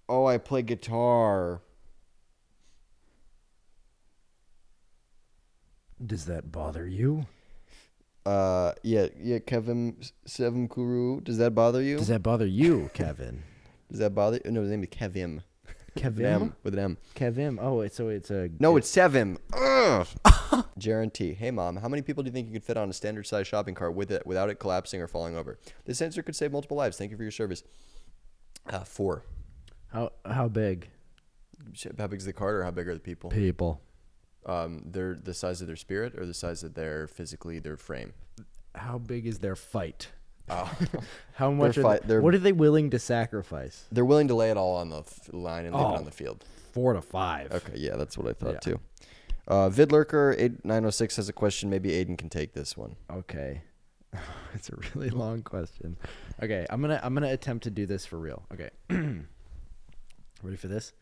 [SPEAKER 1] Oh, I play guitar.
[SPEAKER 2] Does that bother you?
[SPEAKER 1] Yeah, Kevin Seven Kuru. Does that bother you?
[SPEAKER 2] Does that bother you, Kevin?
[SPEAKER 1] Does that bother you? No, his name is Kevin.
[SPEAKER 2] Kevin?
[SPEAKER 1] With an M.
[SPEAKER 2] Kevin? Oh, it's a...
[SPEAKER 1] No, it's Sevim. Guarantee. Hey, Mom, how many people do you think you could fit on a standard size shopping cart without it collapsing or falling over? This answer could save multiple lives. Thank you for your service. 4.
[SPEAKER 2] How big?
[SPEAKER 1] How big is the cart, or how big are the people?
[SPEAKER 2] People.
[SPEAKER 1] They're the size of their spirit or the size of their frame.
[SPEAKER 2] How big is their fight?
[SPEAKER 1] Oh.
[SPEAKER 2] How much? What are they willing to sacrifice?
[SPEAKER 1] They're willing to lay it all on the line and leave it on the field.
[SPEAKER 2] 4 to 5.
[SPEAKER 1] Okay, yeah, that's what I thought too. Vidlurker 8906 has a question. Maybe Aiden can take this one.
[SPEAKER 2] Okay. It's a really long question. Okay, I'm gonna attempt to do this for real. Okay. Ready for this?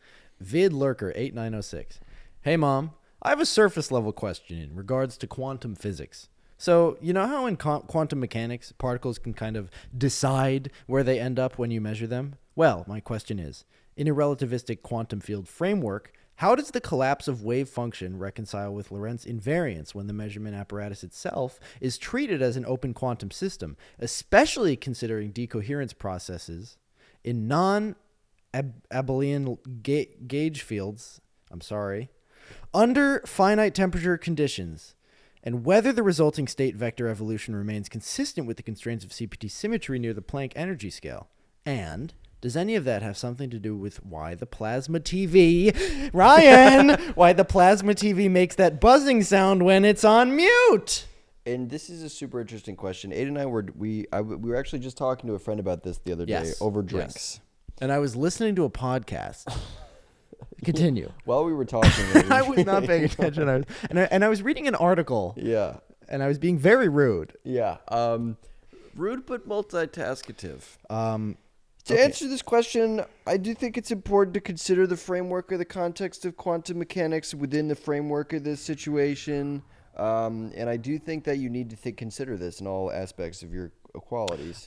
[SPEAKER 2] Vidlurker 8906. Hey, Mom. I have a surface level question in regards to quantum physics. So, you know how in quantum mechanics, particles can kind of decide where they end up when you measure them? Well, my question is, in a relativistic quantum field framework, how does the collapse of wave function reconcile with Lorentz invariance when the measurement apparatus itself is treated as an open quantum system, especially considering decoherence processes in non-abelian gauge fields, under finite temperature conditions, and whether the resulting state vector evolution remains consistent with the constraints of CPT symmetry near the Planck energy scale? And does any of that have something to do with why the plasma TV, Ryan, why the plasma TV makes that buzzing sound when it's on mute?
[SPEAKER 1] And this is a super interesting question. Aiden and I were actually just talking to a friend about this the other day over drinks.
[SPEAKER 2] Yes. And I was listening to a podcast. Continue.
[SPEAKER 1] While we were talking,
[SPEAKER 2] I was not paying attention. I was reading an article.
[SPEAKER 1] Yeah.
[SPEAKER 2] And I was being very rude.
[SPEAKER 1] Yeah. Rude but multitaskative. To answer this question, I do think it's important to consider the framework or the context of quantum mechanics within the framework of this situation. And I do think that you need to consider this in all aspects of your equalities.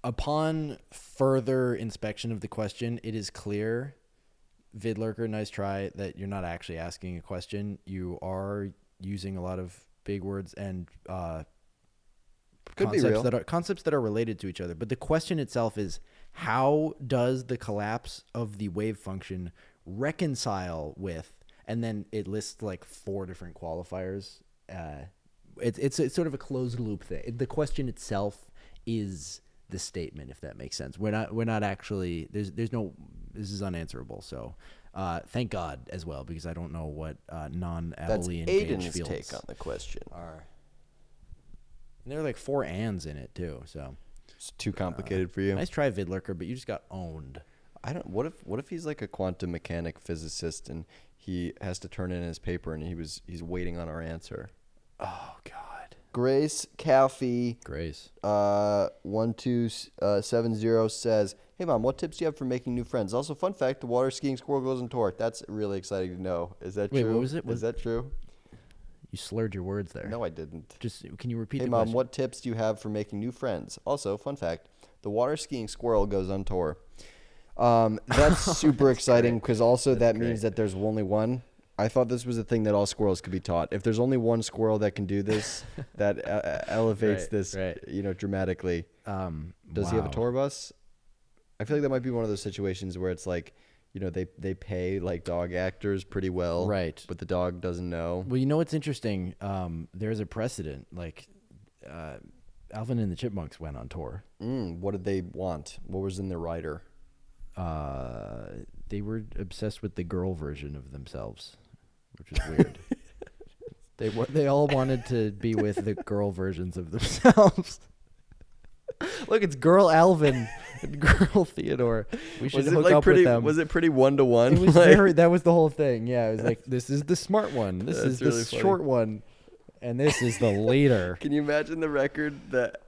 [SPEAKER 2] Upon further inspection of the question, it is clear, Vidlurker, nice try, that you're not actually asking a question. You are using a lot of big words and concepts that are related to each other. But the question itself is, how does the collapse of the wave function reconcile with, and then it lists like 4 different qualifiers. It's sort of a closed loop thing. The question itself is the statement, if that makes sense. We're not actually, there's no, this is unanswerable. So thank God as well, because I don't know what non-abelian gauge fields.
[SPEAKER 1] That's Aiden's take on the question.
[SPEAKER 2] Are. And there are like 4 ands in it too, so
[SPEAKER 1] it's too complicated for you.
[SPEAKER 2] Nice try, Vidlurker, but you just got owned.
[SPEAKER 1] What if he's like a quantum mechanic physicist and he has to turn in his paper and he's waiting on our answer?
[SPEAKER 2] Oh God.
[SPEAKER 1] Grace Caffey.
[SPEAKER 2] Grace.
[SPEAKER 1] 1270 says, "Hey Mom, what tips do you have for making new friends? Also, fun fact: the water skiing squirrel goes on tour. That's really exciting to know. Is that true?
[SPEAKER 2] What was it?
[SPEAKER 1] Is that true?
[SPEAKER 2] You slurred your words there.
[SPEAKER 1] No, I didn't.
[SPEAKER 2] Just can you repeat?
[SPEAKER 1] Hey
[SPEAKER 2] the
[SPEAKER 1] Mom,
[SPEAKER 2] question?
[SPEAKER 1] what tips do you have for making new friends? Also, fun fact: the water skiing squirrel goes on tour. That's super exciting because also that means that there's only one. I thought this was a thing that all squirrels could be taught. If there's only one squirrel that can do this, that elevates this, dramatically. Does he have a tour bus? I feel like that might be one of those situations where it's like, they pay like dog actors pretty well,
[SPEAKER 2] right?
[SPEAKER 1] But the dog doesn't know.
[SPEAKER 2] Well, what's interesting? There's a precedent. Like, Alvin and the Chipmunks went on tour.
[SPEAKER 1] What did they want? What was in their rider?
[SPEAKER 2] They were obsessed with the girl version of themselves, which is weird. They all wanted to be with the girl versions of themselves. Look, it's girl Alvin and girl Theodore. We should hook up with them.
[SPEAKER 1] Was it pretty 1-to-1?
[SPEAKER 2] It was that was the whole thing. Yeah, it was like, this is the smart one. This is really the short one. And this is the leader.
[SPEAKER 1] Can you imagine the record that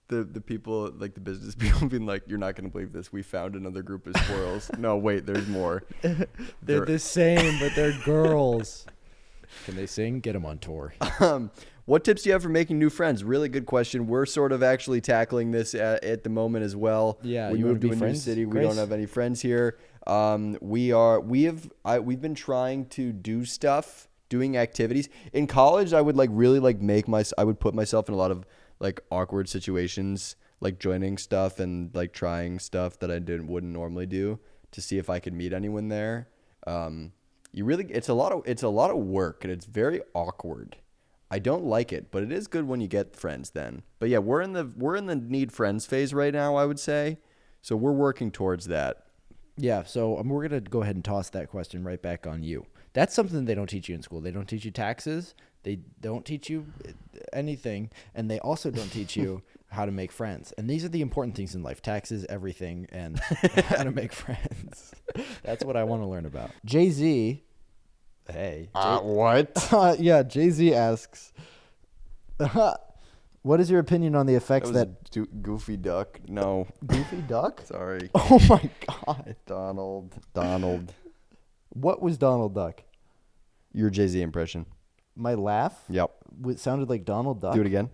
[SPEAKER 1] The people, like the business people, being like, "You're not gonna believe this. We found another group of squirrels." No, wait, there's more.
[SPEAKER 2] They're the same, but they're girls. Can they sing? Get them on tour.
[SPEAKER 1] What tips do you have for making new friends? Really good question. We're sort of actually tackling this at the moment as well.
[SPEAKER 2] Yeah,
[SPEAKER 1] we moved to a new city. We don't have any friends here. We've been trying to do stuff, doing activities in college. I would I would put myself in a lot of like awkward situations, like joining stuff and like trying stuff that I wouldn't normally do to see if I could meet anyone there. It's a lot of work and it's very awkward. I don't like it, but it is good when you get friends then. But yeah, we're in the need friends phase right now, I would say. So we're working towards that.
[SPEAKER 2] Yeah, so we're going to go ahead and toss that question right back on you. That's something they don't teach you in school. They don't teach you taxes. They don't teach you anything. And they also don't teach you how to make friends. And these are the important things in life. Taxes, everything, and how to make friends. That's what I want to learn about. Jay-Z. Hey.
[SPEAKER 1] What?
[SPEAKER 2] Yeah, Jay-Z asks, what is your opinion on the effects that
[SPEAKER 1] Goofy Duck? No.
[SPEAKER 2] Goofy Duck?
[SPEAKER 1] Sorry.
[SPEAKER 2] Oh, my God.
[SPEAKER 1] Donald.
[SPEAKER 2] What was Donald Duck?
[SPEAKER 1] Your Jay-Z impression.
[SPEAKER 2] My laugh?
[SPEAKER 1] Yep.
[SPEAKER 2] It sounded like Donald Duck.
[SPEAKER 1] Do it again.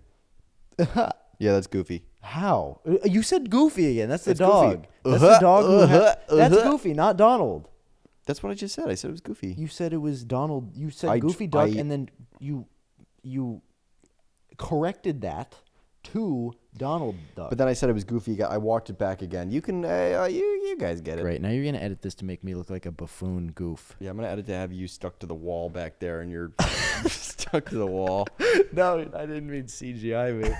[SPEAKER 1] Yeah, that's Goofy.
[SPEAKER 2] How? You said Goofy again. That's the
[SPEAKER 1] It's
[SPEAKER 2] dog.
[SPEAKER 1] Goofy.
[SPEAKER 2] That's the dog. That's Goofy, not Donald.
[SPEAKER 1] That's what I just said. I said it was Goofy.
[SPEAKER 2] You said it was Donald. You said Goofy Duck, and then you corrected that to Donald Duck.
[SPEAKER 1] But then I said it was Goofy. I walked it back again. You can, you guys get it.
[SPEAKER 2] Great. Now you're gonna edit this to make me look like a buffoon goof.
[SPEAKER 1] Yeah, I'm gonna edit to have you stuck to the wall back there, and you're stuck to the wall.
[SPEAKER 2] No, I didn't mean CGI, man.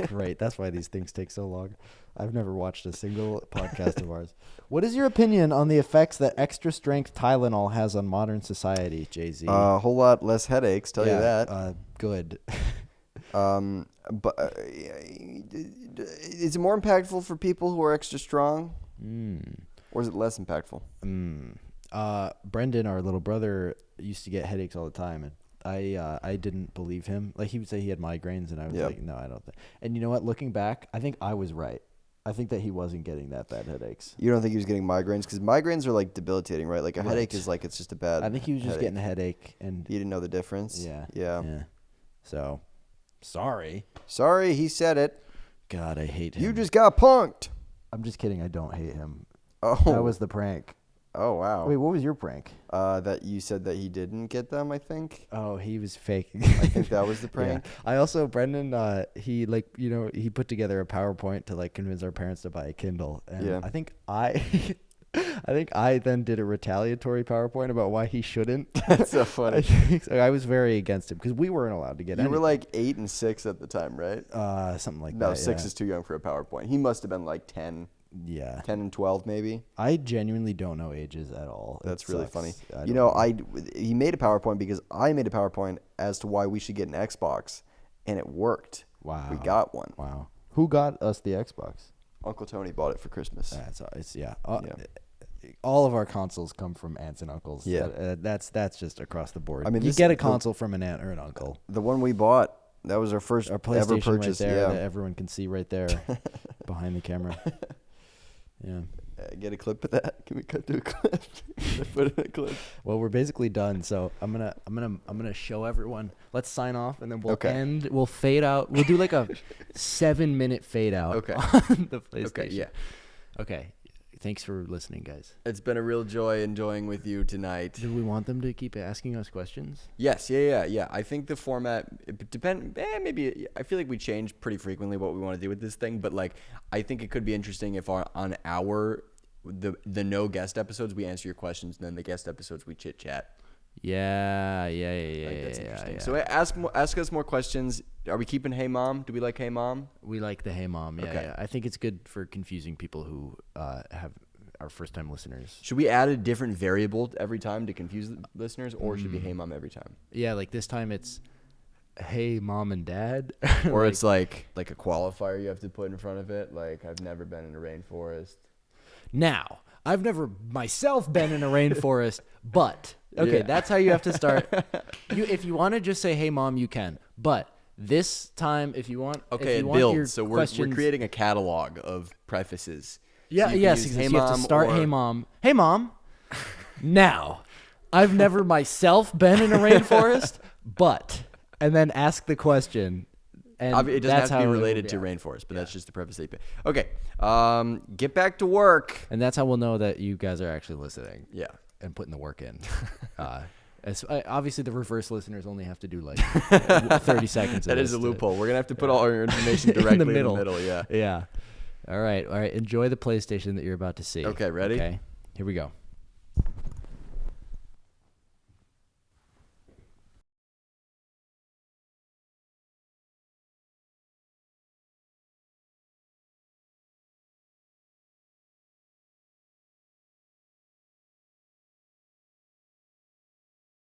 [SPEAKER 2] Great. That's why these things take so long. I've never watched a single podcast of ours. What is your opinion on the effects that extra strength Tylenol has on modern society, Jay-Z?
[SPEAKER 1] A whole lot less headaches. Tell you that.
[SPEAKER 2] Good.
[SPEAKER 1] But is it more impactful for people who are extra strong, or is it less impactful?
[SPEAKER 2] Brendan, our little brother, used to get headaches all the time, and I didn't believe him. Like, he would say he had migraines, and I was like, no, I don't think. And you know what? Looking back, I think I was right. I think that he wasn't getting that bad headaches.
[SPEAKER 1] You don't think he was getting migraines? Because migraines are like debilitating, right? Like a headache is like it's just a bad.
[SPEAKER 2] I think he was just getting a headache, and
[SPEAKER 1] he didn't know the difference.
[SPEAKER 2] Yeah. So, sorry,
[SPEAKER 1] he said it.
[SPEAKER 2] God, I hate him.
[SPEAKER 1] You just got punked.
[SPEAKER 2] I'm just kidding. I don't hate him.
[SPEAKER 1] Oh,
[SPEAKER 2] that was the prank.
[SPEAKER 1] Oh wow.
[SPEAKER 2] Wait, what was your prank?
[SPEAKER 1] That you said that he didn't get them, I think.
[SPEAKER 2] Oh, he was faking.
[SPEAKER 1] I think that was the prank.
[SPEAKER 2] Yeah. I also, Brendan, he he put together a PowerPoint to like convince our parents to buy a Kindle. And I think I then did a retaliatory PowerPoint about why he shouldn't.
[SPEAKER 1] That's so funny.
[SPEAKER 2] I was very against him because we weren't allowed to get anything.
[SPEAKER 1] You were like 8 and 6 at the time, right?
[SPEAKER 2] Something like that.
[SPEAKER 1] No, 6 is too young for a PowerPoint. He must have been like 10.
[SPEAKER 2] Yeah.
[SPEAKER 1] 10 and 12 maybe.
[SPEAKER 2] I genuinely don't know ages at all.
[SPEAKER 1] That's really funny. He made a PowerPoint because I made a PowerPoint as to why we should get an Xbox, and it worked.
[SPEAKER 2] Wow.
[SPEAKER 1] We got one.
[SPEAKER 2] Wow. Who got us the Xbox?
[SPEAKER 1] Uncle Tony bought it for Christmas.
[SPEAKER 2] All of our consoles come from aunts and uncles.
[SPEAKER 1] Yeah.
[SPEAKER 2] That's just across the board.
[SPEAKER 1] I mean,
[SPEAKER 2] you get a console from an aunt or an uncle.
[SPEAKER 1] The one we bought, that was our first
[SPEAKER 2] our PlayStation
[SPEAKER 1] ever purchase.
[SPEAKER 2] Right there that everyone can see right there behind the camera. Yeah.
[SPEAKER 1] Get a clip of that. Can we cut to a clip? Put in a clip.
[SPEAKER 2] Well, we're basically done, so I'm gonna show everyone. Let's sign off, and then we'll end. We'll fade out. We'll do like a 7-minute fade out.
[SPEAKER 1] Okay.
[SPEAKER 2] On the PlayStation.
[SPEAKER 1] Okay. Yeah.
[SPEAKER 2] Okay. Thanks for listening, guys.
[SPEAKER 1] It's been a real joy enjoying with you tonight.
[SPEAKER 2] Do we want them to keep asking us questions?
[SPEAKER 1] Yes. Yeah. I think the format maybe I feel like we change pretty frequently what we want to do with this thing, but like I think it could be interesting if the no guest episodes we answer your questions, and then the guest episodes we chit chat.
[SPEAKER 2] Yeah.
[SPEAKER 1] That's interesting. Yeah. So ask us more questions. Are we keeping Hey Mom? Do we like Hey Mom?
[SPEAKER 2] We like the Hey Mom. Yeah,
[SPEAKER 1] okay.
[SPEAKER 2] Yeah. I think it's good for confusing people who have our first time listeners.
[SPEAKER 1] Should we add a different variable every time to confuse the listeners, or should it be Hey Mom every time?
[SPEAKER 2] Yeah, like this time it's Hey Mom and Dad.
[SPEAKER 1] Or it's like a qualifier you have to put in front of it. Like, I've never been in a rainforest.
[SPEAKER 2] Now, I've never myself been in a rainforest, but okay, that's how you have to start. If you want to just say, "Hey Mom," you can, but This time, if you want,
[SPEAKER 4] Okay,
[SPEAKER 2] if
[SPEAKER 4] it
[SPEAKER 2] you want
[SPEAKER 4] builds.
[SPEAKER 2] your
[SPEAKER 4] So we're
[SPEAKER 2] questions,
[SPEAKER 4] creating a catalog of prefaces.
[SPEAKER 2] Yeah,
[SPEAKER 4] So you can
[SPEAKER 2] yes,
[SPEAKER 4] use,
[SPEAKER 2] exactly.
[SPEAKER 4] Hey,
[SPEAKER 2] You have to
[SPEAKER 4] Mom,
[SPEAKER 2] start,
[SPEAKER 4] or-
[SPEAKER 2] hey mom. Hey mom. Now, I've never myself been in a rainforest, but, and then ask the question. And
[SPEAKER 4] It doesn't
[SPEAKER 2] that's
[SPEAKER 4] have to
[SPEAKER 2] how
[SPEAKER 4] be
[SPEAKER 2] it will
[SPEAKER 4] related to rainforest, but that's just the preface that you put. Okay, get back to work.
[SPEAKER 2] And that's how we'll know that you guys are actually listening.
[SPEAKER 4] Yeah.
[SPEAKER 2] And putting the work in. Obviously, the reverse listeners only have to do like 30 seconds.
[SPEAKER 4] That is a loophole. We're gonna have to put all our information directly in the middle. Yeah.
[SPEAKER 2] Yeah. All right. Enjoy the PlayStation that you're about to see.
[SPEAKER 4] Okay, ready?
[SPEAKER 2] Okay. Here we go.